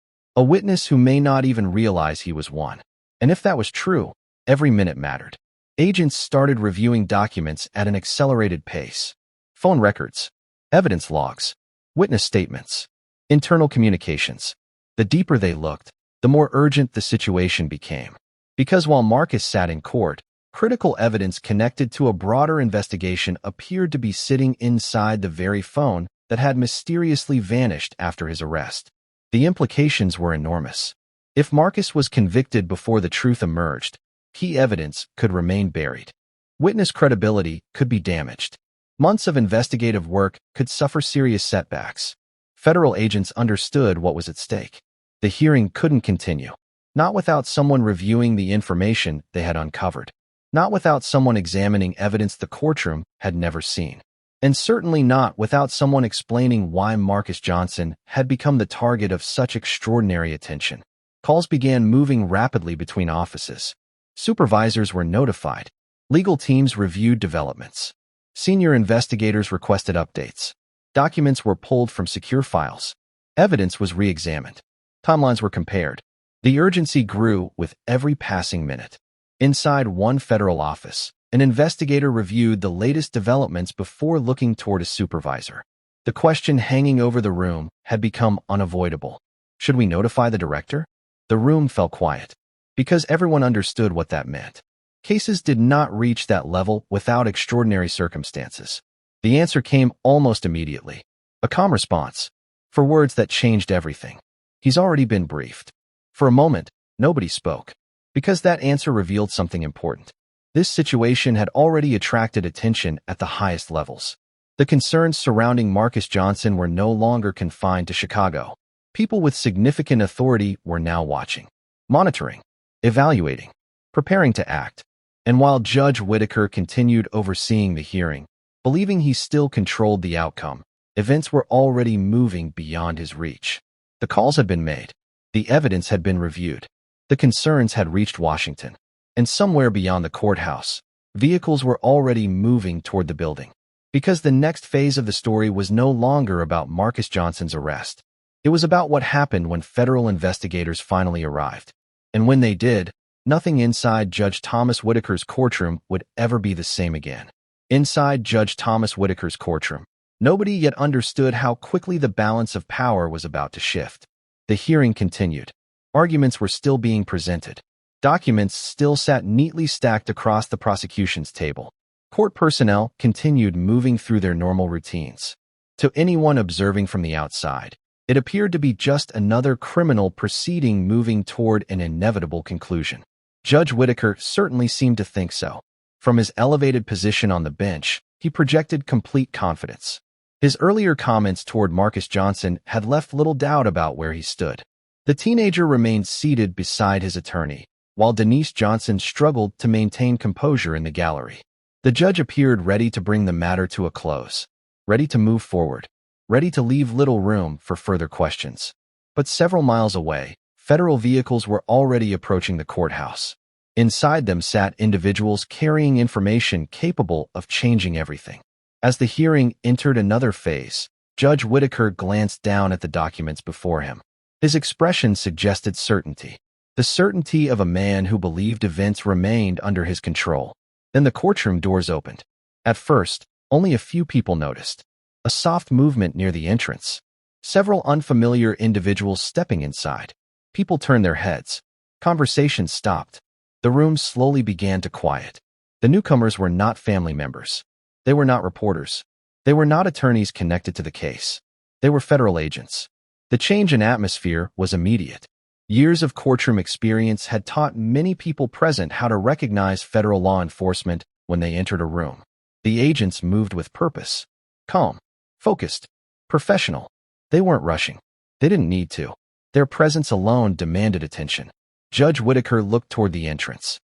who may not even realize he was one. And if that was true, every minute mattered. Agents started reviewing documents at an accelerated pace. Phone records, evidence logs, witness statements, internal communications. The deeper they looked, the more urgent the situation became. Because while Marcus sat in court, critical evidence connected to a broader investigation appeared to be sitting inside the very phone that had mysteriously vanished after his arrest. The implications were enormous. If Marcus was convicted before the truth emerged, key evidence could remain buried. Witness credibility could be damaged. Months of investigative work could suffer serious setbacks. Federal agents understood what was at stake. The hearing couldn't continue, not without someone reviewing the information they had uncovered, not without someone examining evidence the courtroom had never seen, and certainly not without someone explaining why Marcus Johnson had become the target of such extraordinary attention. Calls began moving rapidly between offices. Supervisors were notified. Legal teams reviewed developments. Senior investigators requested updates. Documents were pulled from secure files. Evidence was re-examined. Timelines were compared. The urgency grew with every passing minute. Inside one federal office, an investigator reviewed the latest developments before looking toward a supervisor. The question hanging over the room had become unavoidable. Should we notify the director? The room fell quiet, because everyone understood what that meant. Cases did not reach that level without extraordinary circumstances. The answer came almost immediately. A calm response. For words that changed everything. He's already been briefed. For a moment, nobody spoke, because that answer revealed something important. This situation had already attracted attention at the highest levels. The concerns surrounding Marcus Johnson were no longer confined to Chicago. People with significant authority were now watching, monitoring, evaluating, preparing to act. And while Judge Whitaker continued overseeing the hearing, believing he still controlled the outcome, events were already moving beyond his reach. The calls had been made. The evidence had been reviewed. The concerns had reached Washington. And somewhere beyond the courthouse, vehicles were already moving toward the building. Because the next phase of the story was no longer about Marcus Johnson's arrest. It was about what happened when federal investigators finally arrived. And when they did, nothing inside Judge Thomas Whitaker's courtroom would ever be the same again. Inside Judge Thomas Whitaker's courtroom, nobody yet understood how quickly the balance of power was about to shift. The hearing continued. Arguments were still being presented. Documents still sat neatly stacked across the prosecution's table. Court personnel continued moving through their normal routines. To anyone observing from the outside, it appeared to be just another criminal proceeding moving toward an inevitable conclusion. Judge Whitaker certainly seemed to think so. From his elevated position on the bench, he projected complete confidence. His earlier comments toward Marcus Johnson had left little doubt about where he stood. The teenager remained seated beside his attorney, while Denise Johnson struggled to maintain composure in the gallery. The judge appeared ready to bring the matter to a close, ready to move forward, ready to leave little room for further questions. But several miles away, federal vehicles were already approaching the courthouse. Inside them sat individuals carrying information capable of changing everything. As the hearing entered another phase, Judge Whitaker glanced down at the documents before him. His expression suggested certainty, the certainty of a man who believed events remained under his control. Then the courtroom doors opened. At first, only a few people noticed. A soft movement near the entrance. Several unfamiliar individuals stepping inside. People turned their heads. Conversations stopped. The room slowly began to quiet. The newcomers were not family members. They were not reporters. They were not attorneys connected to the case. They were federal agents. The change in atmosphere was immediate. Years of courtroom experience had taught many people present how to recognize federal law enforcement when they entered a room. The agents moved with purpose. Calm, focused, professional. They weren't rushing. They didn't need to. Their presence alone demanded attention. Judge Whitaker looked toward the entrance.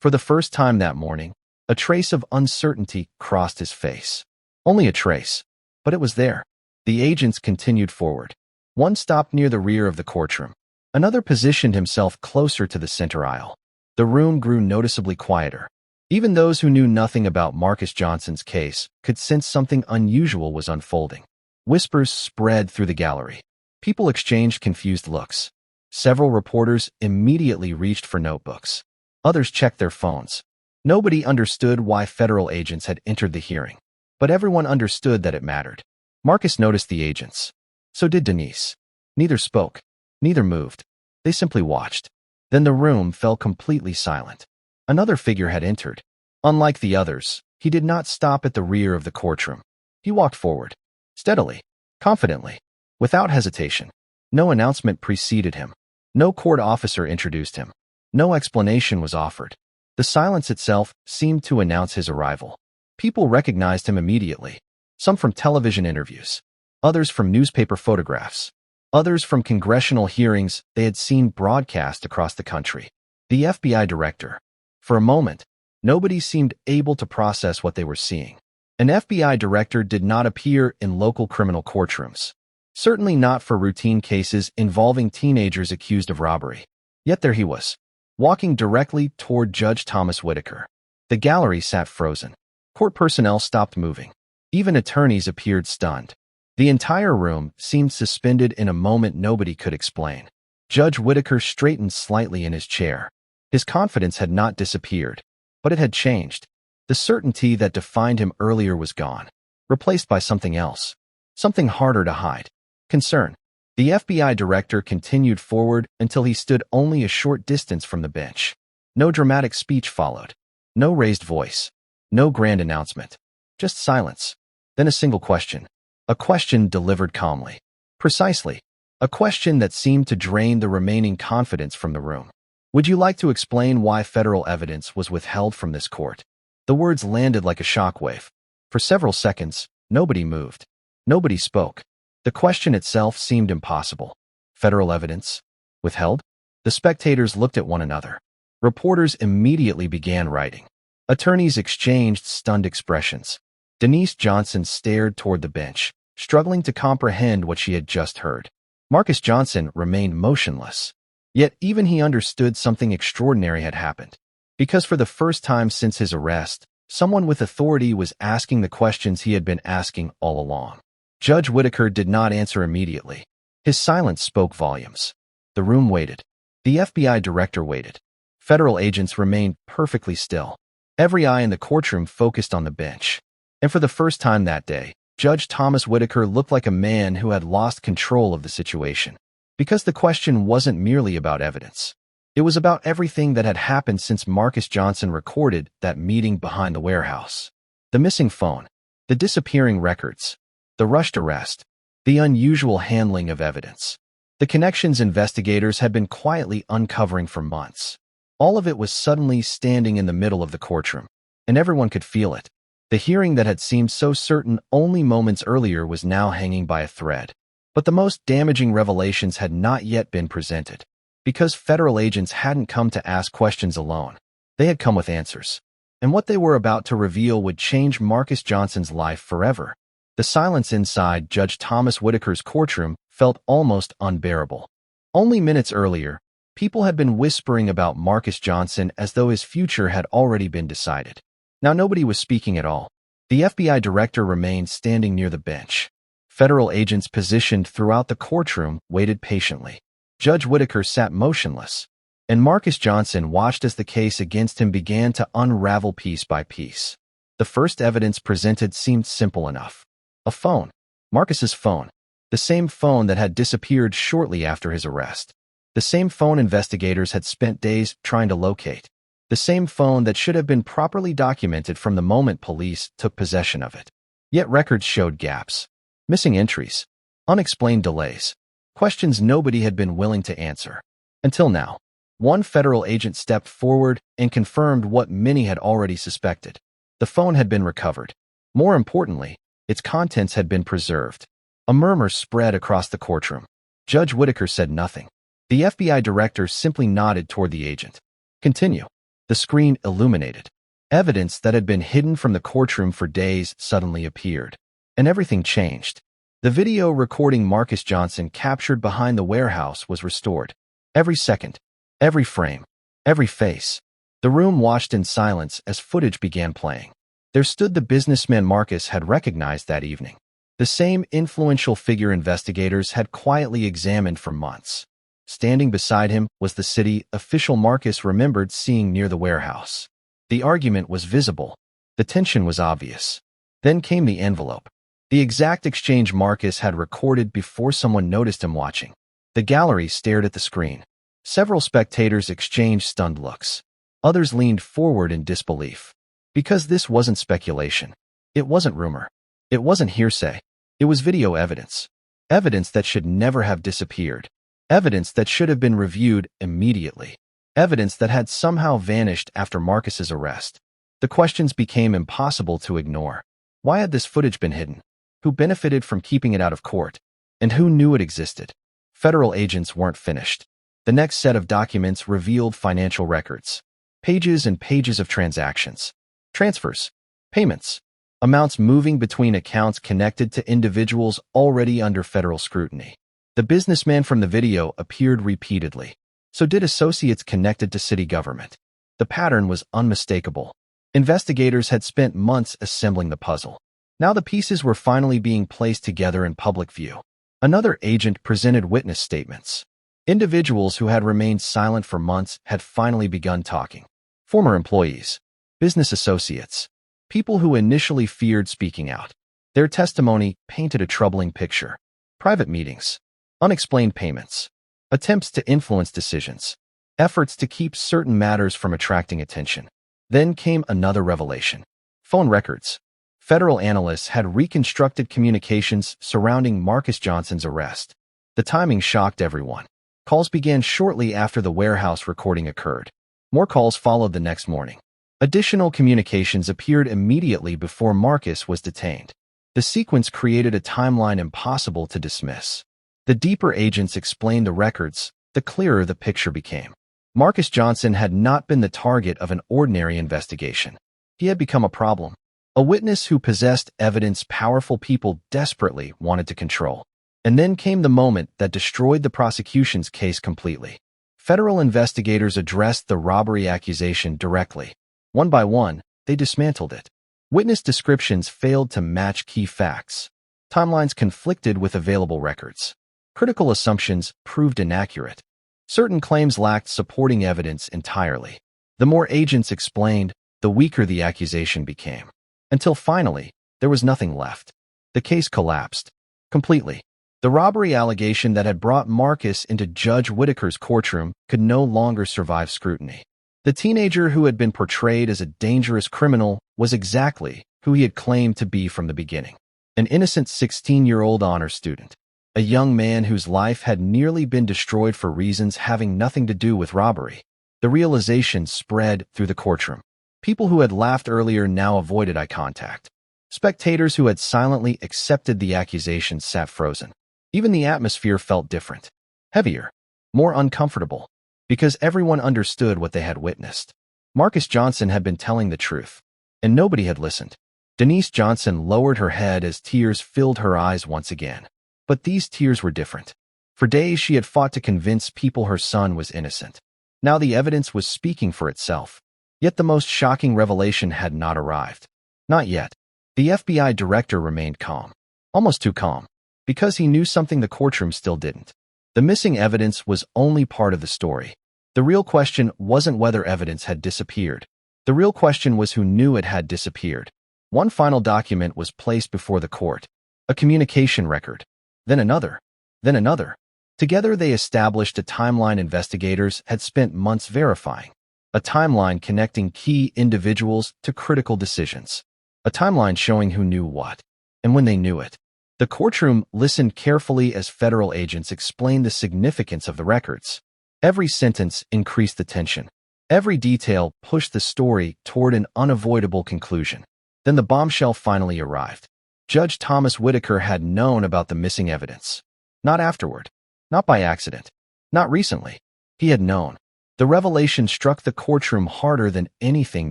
For the first time that morning, a trace of uncertainty crossed his face. Only a trace, but it was there. The agents continued forward. One stopped near the rear of the courtroom. Another positioned himself closer to the center aisle. The room grew noticeably quieter. Even those who knew nothing about Marcus Johnson's case could sense something unusual was unfolding. Whispers spread through the gallery. People exchanged confused looks. Several reporters immediately reached for notebooks. Others checked their phones. Nobody understood why federal agents had entered the hearing, but everyone understood that it mattered. Marcus noticed the agents. So did Denise. Neither spoke. Neither moved. They simply watched. Then the room fell completely silent. Another figure had entered. Unlike the others, he did not stop at the rear of the courtroom. He walked forward. Steadily. Confidently. Without hesitation. No announcement preceded him. No court officer introduced him. No explanation was offered. The silence itself seemed to announce his arrival. People recognized him immediately. Some from television interviews. Others from newspaper photographs. Others from congressional hearings they had seen broadcast across the country. The FBI director. For a moment, nobody seemed able to process what they were seeing. An FBI director did not appear in local criminal courtrooms. Certainly not for routine cases involving teenagers accused of robbery. Yet there he was, walking directly toward Judge Thomas Whitaker. The gallery sat frozen. Court personnel stopped moving. Even attorneys appeared stunned. The entire room seemed suspended in a moment nobody could explain. Judge Whitaker straightened slightly in his chair. His confidence had not disappeared, but it had changed. The certainty that defined him earlier was gone, replaced by something else, something harder to hide. Concern. The FBI director continued forward until he stood only a short distance from the bench. No dramatic speech followed. No raised voice. No grand announcement. Just silence. Then a single question. A question delivered calmly. Precisely. A question that seemed to drain the remaining confidence from the room. Would you like to explain why federal evidence was withheld from this court? The words landed like a shockwave. For several seconds, Nobody moved. Nobody spoke. The question itself seemed impossible. Federal evidence? Withheld? The spectators looked at one another. Reporters immediately began writing. Attorneys exchanged stunned expressions. Denise Johnson stared toward the bench, struggling to comprehend what she had just heard. Marcus Johnson remained motionless. Yet even he understood something extraordinary had happened. Because for the first time since his arrest, someone with authority was asking the questions he had been asking all along. Judge Whitaker did not answer immediately. His silence spoke volumes. The room waited. The FBI director waited. Federal agents remained perfectly still. Every eye in the courtroom focused on the bench. And for the first time that day, Judge Thomas Whitaker looked like a man who had lost control of the situation. Because the question wasn't merely about evidence. It was about everything that had happened since Marcus Johnson recorded that meeting behind the warehouse. The missing phone, the disappearing records, the rushed arrest, the unusual handling of evidence. The connections investigators had been quietly uncovering for months. All of it was suddenly standing in the middle of the courtroom, and everyone could feel it. The hearing that had seemed so certain only moments earlier was now hanging by a thread. But the most damaging revelations had not yet been presented. Because federal agents hadn't come to ask questions alone. They had come with answers. And what they were about to reveal would change Marcus Johnson's life forever. The silence inside Judge Thomas Whitaker's courtroom felt almost unbearable. Only minutes earlier, people had been whispering about Marcus Johnson as though his future had already been decided. Now nobody was speaking at all. The FBI director remained standing near the bench. Federal agents positioned throughout the courtroom waited patiently. Judge Whitaker sat motionless, and Marcus Johnson watched as the case against him began to unravel piece by piece. The first evidence presented seemed simple enough. A phone. Marcus's phone. The same phone that had disappeared shortly after his arrest. The same phone investigators had spent days trying to locate. The same phone that should have been properly documented from the moment police took possession of it. Yet records showed gaps. Missing entries. Unexplained delays. Questions nobody had been willing to answer. Until now, one federal agent stepped forward and confirmed what many had already suspected. The phone had been recovered. More importantly, its contents had been preserved. A murmur spread across the courtroom. Judge Whitaker said nothing. The FBI director simply nodded toward the agent. Continue. The screen illuminated. Evidence that had been hidden from the courtroom for days suddenly appeared. And everything changed. The video recording Marcus Johnson captured behind the warehouse was restored. Every second, every frame, every face. The room watched in silence as footage began playing. There stood the businessman Marcus had recognized that evening. The same influential figure investigators had quietly examined for months. Standing beside him was the city official Marcus remembered seeing near the warehouse. The argument was visible. The tension was obvious. Then came the envelope. The exact exchange Marcus had recorded before someone noticed him watching. The gallery stared at the screen. Several spectators exchanged stunned looks. Others leaned forward in disbelief. Because this wasn't speculation. It wasn't rumor. It wasn't hearsay. It was video evidence. Evidence that should never have disappeared. Evidence that should have been reviewed immediately. Evidence that had somehow vanished after Marcus's arrest. The questions became impossible to ignore. Why had this footage been hidden? Who benefited from keeping it out of court? And who knew it existed? Federal agents weren't finished. The next set of documents revealed financial records. Pages and pages of transactions. Transfers. Payments. Amounts moving between accounts connected to individuals already under federal scrutiny. The businessman from the video appeared repeatedly. So did associates connected to city government. The pattern was unmistakable. Investigators had spent months assembling the puzzle. Now the pieces were finally being placed together in public view. Another agent presented witness statements. Individuals who had remained silent for months had finally begun talking. Former employees, business associates, people who initially feared speaking out. Their testimony painted a troubling picture. Private meetings, unexplained payments, attempts to influence decisions, efforts to keep certain matters from attracting attention. Then came another revelation. Phone records. Federal analysts had reconstructed communications surrounding Marcus Johnson's arrest. The timing shocked everyone. Calls began shortly after the warehouse recording occurred. More calls followed the next morning. Additional communications appeared immediately before Marcus was detained. The sequence created a timeline impossible to dismiss. The deeper agents explained the records, the clearer the picture became. Marcus Johnson had not been the target of an ordinary investigation. He had become a problem. A witness who possessed evidence powerful people desperately wanted to control. And then came the moment that destroyed the prosecution's case completely. Federal investigators addressed the robbery accusation directly. One by one, they dismantled it. Witness descriptions failed to match key facts. Timelines conflicted with available records. Critical assumptions proved inaccurate. Certain claims lacked supporting evidence entirely. The more agents explained, the weaker the accusation became. Until finally, there was nothing left. The case collapsed. Completely. The robbery allegation that had brought Marcus into Judge Whitaker's courtroom could no longer survive scrutiny. The teenager who had been portrayed as a dangerous criminal was exactly who he had claimed to be from the beginning. An innocent 16-year-old honor student. A young man whose life had nearly been destroyed for reasons having nothing to do with robbery. The realization spread through the courtroom. People who had laughed earlier now avoided eye contact. Spectators who had silently accepted the accusations sat frozen. Even the atmosphere felt different. Heavier. More uncomfortable. Because everyone understood what they had witnessed. Marcus Johnson had been telling the truth. And nobody had listened. Denise Johnson lowered her head as tears filled her eyes once again. But these tears were different. For days she had fought to convince people her son was innocent. Now the evidence was speaking for itself. Yet the most shocking revelation had not arrived. Not yet. The FBI director remained calm. Almost too calm. Because he knew something the courtroom still didn't. The missing evidence was only part of the story. The real question wasn't whether evidence had disappeared. The real question was who knew it had disappeared. One final document was placed before the court. A communication record. Then another. Then another. Together they established a timeline investigators had spent months verifying. A timeline connecting key individuals to critical decisions. A timeline showing who knew what. And when they knew it. The courtroom listened carefully as federal agents explained the significance of the records. Every sentence increased the tension. Every detail pushed the story toward an unavoidable conclusion. Then the bombshell finally arrived. Judge Thomas Whitaker had known about the missing evidence. Not afterward. Not by accident. Not recently. He had known. The revelation struck the courtroom harder than anything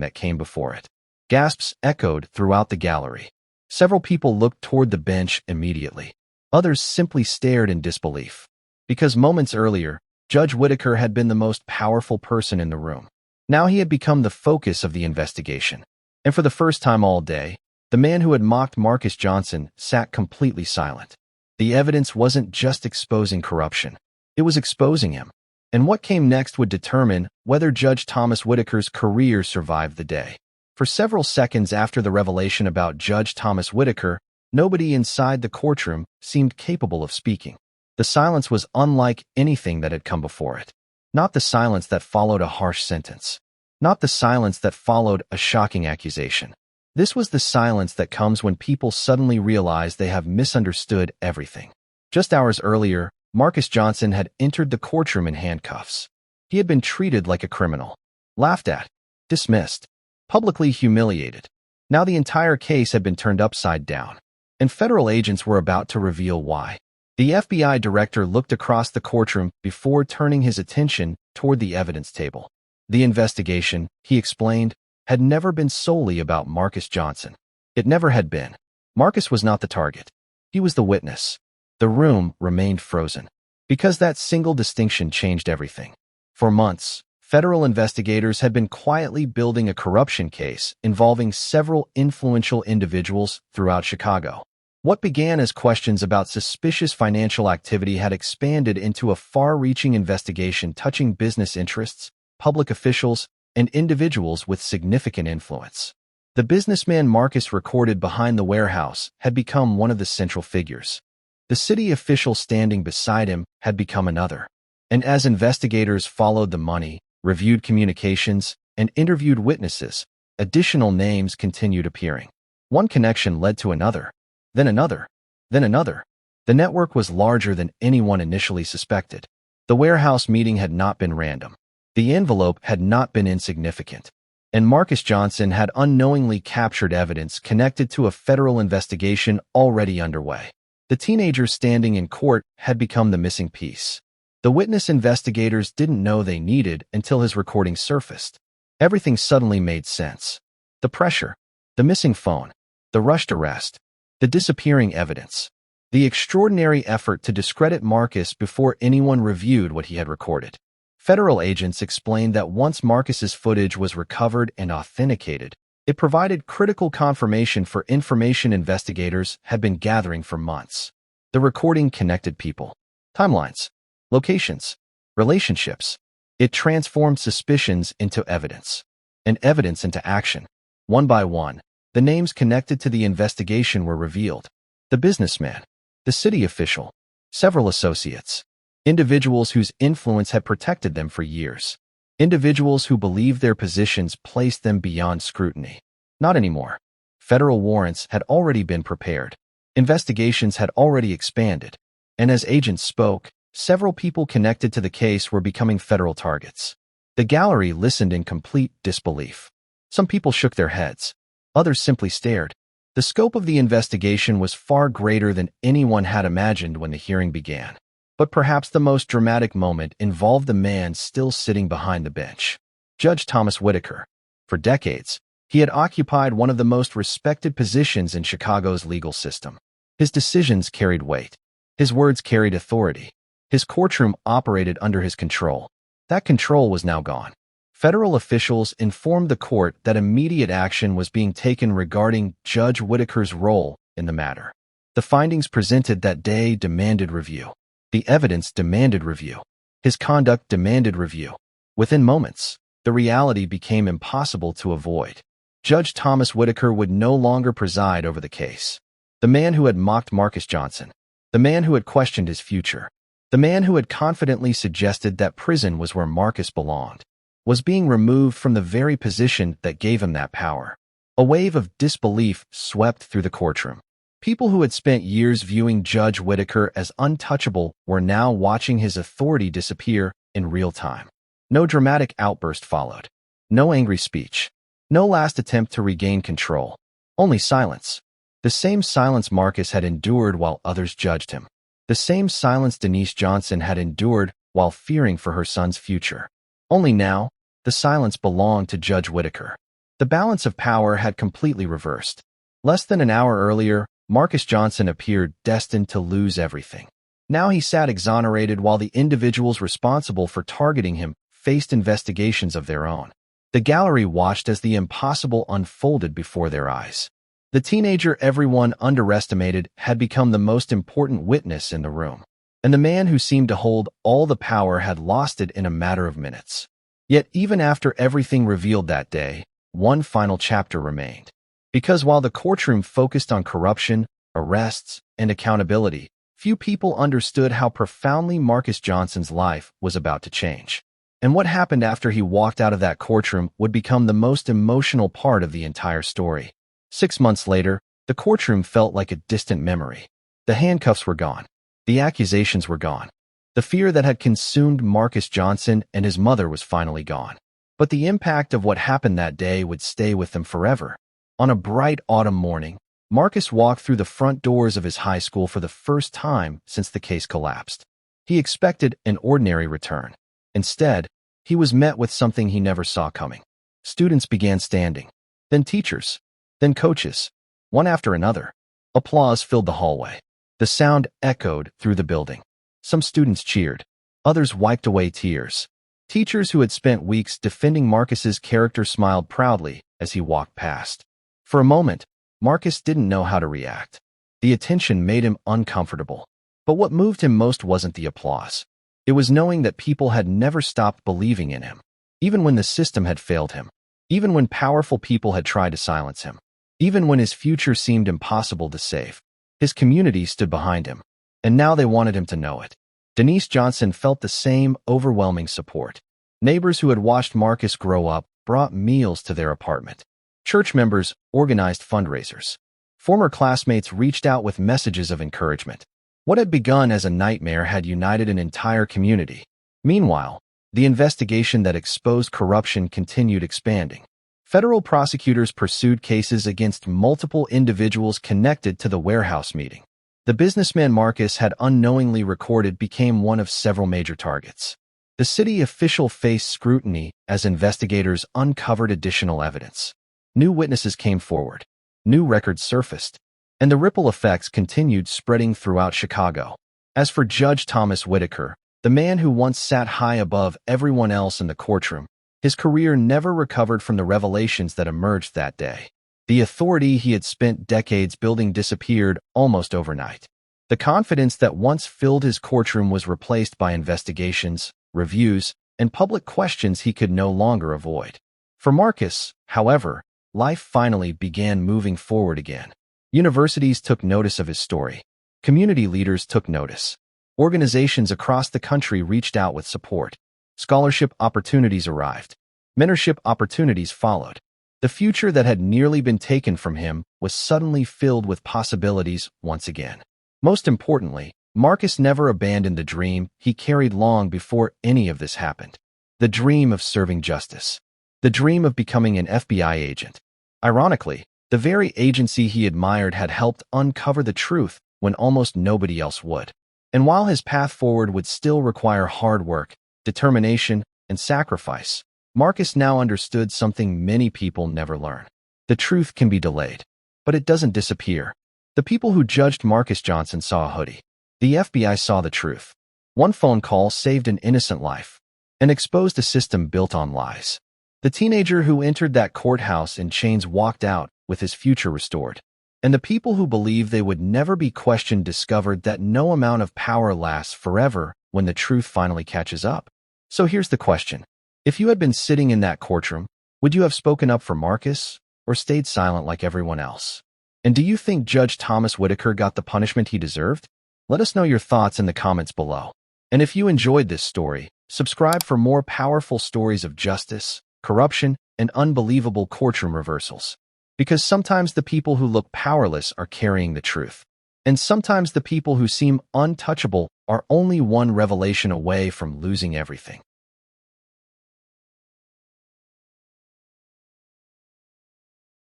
that came before it. Gasps echoed throughout the gallery. Several people looked toward the bench immediately. Others simply stared in disbelief. Because moments earlier, Judge Whitaker had been the most powerful person in the room. Now he had become the focus of the investigation. And for the first time all day, the man who had mocked Marcus Johnson sat completely silent. The evidence wasn't just exposing corruption. It was exposing him. And what came next would determine whether Judge Thomas Whitaker's career survived the day. For several seconds after the revelation about Judge Thomas Whitaker, nobody inside the courtroom seemed capable of speaking. The silence was unlike anything that had come before it. Not the silence that followed a harsh sentence. Not the silence that followed a shocking accusation. This was the silence that comes when people suddenly realize they have misunderstood everything. Just hours earlier, Marcus Johnson had entered the courtroom in handcuffs. He had been treated like a criminal. Laughed at. Dismissed. Publicly humiliated. Now the entire case had been turned upside down. And federal agents were about to reveal why. The FBI director looked across the courtroom before turning his attention toward the evidence table. The investigation, he explained, had never been solely about Marcus Johnson. It never had been. Marcus was not the target. He was the witness. The room remained frozen. Because that single distinction changed everything. For months, federal investigators had been quietly building a corruption case involving several influential individuals throughout Chicago. What began as questions about suspicious financial activity had expanded into a far-reaching investigation touching business interests, public officials, and individuals with significant influence. The businessman Marcus recorded behind the warehouse had become one of the central figures. The city official standing beside him had become another. And as investigators followed the money, reviewed communications, and interviewed witnesses, additional names continued appearing. One connection led to another, then another, then another. The network was larger than anyone initially suspected. The warehouse meeting had not been random. The envelope had not been insignificant. and Marcus Johnson had unknowingly captured evidence connected to a federal investigation already underway. The teenager standing in court had become the missing piece. The witness investigators didn't know they needed until his recording surfaced. Everything suddenly made sense. The pressure, the missing phone, the rushed arrest, the disappearing evidence, the extraordinary effort to discredit Marcus before anyone reviewed what he had recorded. Federal agents explained that once Marcus's footage was recovered and authenticated, it provided critical confirmation for information investigators had been gathering for months. The recording connected people, timelines, locations, relationships. It transformed suspicions into evidence, and evidence into action. One by one, the names connected to the investigation were revealed. The businessman, the city official, several associates, individuals whose influence had protected them for years, individuals who believed their positions placed them beyond scrutiny. Not anymore. Federal warrants had already been prepared. Investigations had already expanded, and as agents spoke, several people connected to the case were becoming federal targets. The gallery listened in complete disbelief. Some people shook their heads. Others simply stared. The scope of the investigation was far greater than anyone had imagined when the hearing began. But perhaps the most dramatic moment involved the man still sitting behind the bench. Judge Thomas Whitaker. For decades, he had occupied one of the most respected positions in Chicago's legal system. His decisions carried weight. His words carried authority. His courtroom operated under his control. That control was now gone. Federal officials informed the court that immediate action was being taken regarding Judge Whitaker's role in the matter. The findings presented that day demanded review. The evidence demanded review. His conduct demanded review. Within moments, the reality became impossible to avoid. Judge Thomas Whitaker would no longer preside over the case. The man who had mocked Marcus Johnson, the man who had questioned his future, the man who had confidently suggested that prison was where Marcus belonged, was being removed from the very position that gave him that power. A wave of disbelief swept through the courtroom. People who had spent years viewing Judge Whitaker as untouchable were now watching his authority disappear in real time. No dramatic outburst followed. No angry speech. No last attempt to regain control. Only silence. The same silence Marcus had endured while others judged him. The same silence Denise Johnson had endured while fearing for her son's future. Only now, the silence belonged to Judge Whitaker. The balance of power had completely reversed. Less than an hour earlier, Marcus Johnson appeared destined to lose everything. Now he sat exonerated while the individuals responsible for targeting him faced investigations of their own. The gallery watched as the impossible unfolded before their eyes. The teenager everyone underestimated had become the most important witness in the room, and the man who seemed to hold all the power had lost it in a matter of minutes. Yet even after everything revealed that day, one final chapter remained. Because while the courtroom focused on corruption, arrests, and accountability, few people understood how profoundly Marcus Johnson's life was about to change. And what happened after he walked out of that courtroom would become the most emotional part of the entire story. 6 months later, the courtroom felt like a distant memory. The handcuffs were gone. The accusations were gone. The fear that had consumed Marcus Johnson and his mother was finally gone. But the impact of what happened that day would stay with them forever. On a bright autumn morning, Marcus walked through the front doors of his high school for the first time since the case collapsed. He expected an ordinary return. Instead, he was met with something he never saw coming. Students began standing, then teachers, then coaches, one after another. Applause filled the hallway. The sound echoed through the building. Some students cheered. Others wiped away tears. Teachers who had spent weeks defending Marcus's character smiled proudly as he walked past. For a moment, Marcus didn't know how to react. The attention made him uncomfortable. But what moved him most wasn't the applause. It was knowing that people had never stopped believing in him, even when the system had failed him, even when powerful people had tried to silence him, even when his future seemed impossible to save. His community stood behind him, and now they wanted him to know it. Denise Johnson felt the same overwhelming support. Neighbors who had watched Marcus grow up brought meals to their apartment. Church members organized fundraisers. Former classmates reached out with messages of encouragement. What had begun as a nightmare had united an entire community. Meanwhile, the investigation that exposed corruption continued expanding. Federal prosecutors pursued cases against multiple individuals connected to the warehouse meeting. The businessman Marcus had unknowingly recorded became one of several major targets. The city official faced scrutiny as investigators uncovered additional evidence. New witnesses came forward, new records surfaced, and the ripple effects continued spreading throughout Chicago. As for Judge Thomas Whitaker, the man who once sat high above everyone else in the courtroom, his career never recovered from the revelations that emerged that day. The authority he had spent decades building disappeared almost overnight. The confidence that once filled his courtroom was replaced by investigations, reviews, and public questions he could no longer avoid. For Marcus, however, life finally began moving forward again. Universities took notice of his story. Community leaders took notice. Organizations across the country reached out with support. Scholarship opportunities arrived. Mentorship opportunities followed. The future that had nearly been taken from him was suddenly filled with possibilities once again. Most importantly, Marcus never abandoned the dream he carried long before any of this happened. The dream of serving justice. The dream of becoming an FBI agent. Ironically, the very agency he admired had helped uncover the truth when almost nobody else would. And while his path forward would still require hard work, determination, and sacrifice, Marcus now understood something many people never learn. The truth can be delayed, but it doesn't disappear. The people who judged Marcus Johnson saw a hoodie. The FBI saw the truth. One phone call saved an innocent life and exposed a system built on lies. The teenager who entered that courthouse in chains walked out with his future restored. And the people who believed they would never be questioned discovered that no amount of power lasts forever when the truth finally catches up. So here's the question. If you had been sitting in that courtroom, would you have spoken up for Marcus or stayed silent like everyone else? And do you think Judge Thomas Whitaker got the punishment he deserved? Let us know your thoughts in the comments below. And if you enjoyed this story, subscribe for more powerful stories of justice, corruption, and unbelievable courtroom reversals. Because sometimes the people who look powerless are carrying the truth. And sometimes the people who seem untouchable are only one revelation away from losing everything.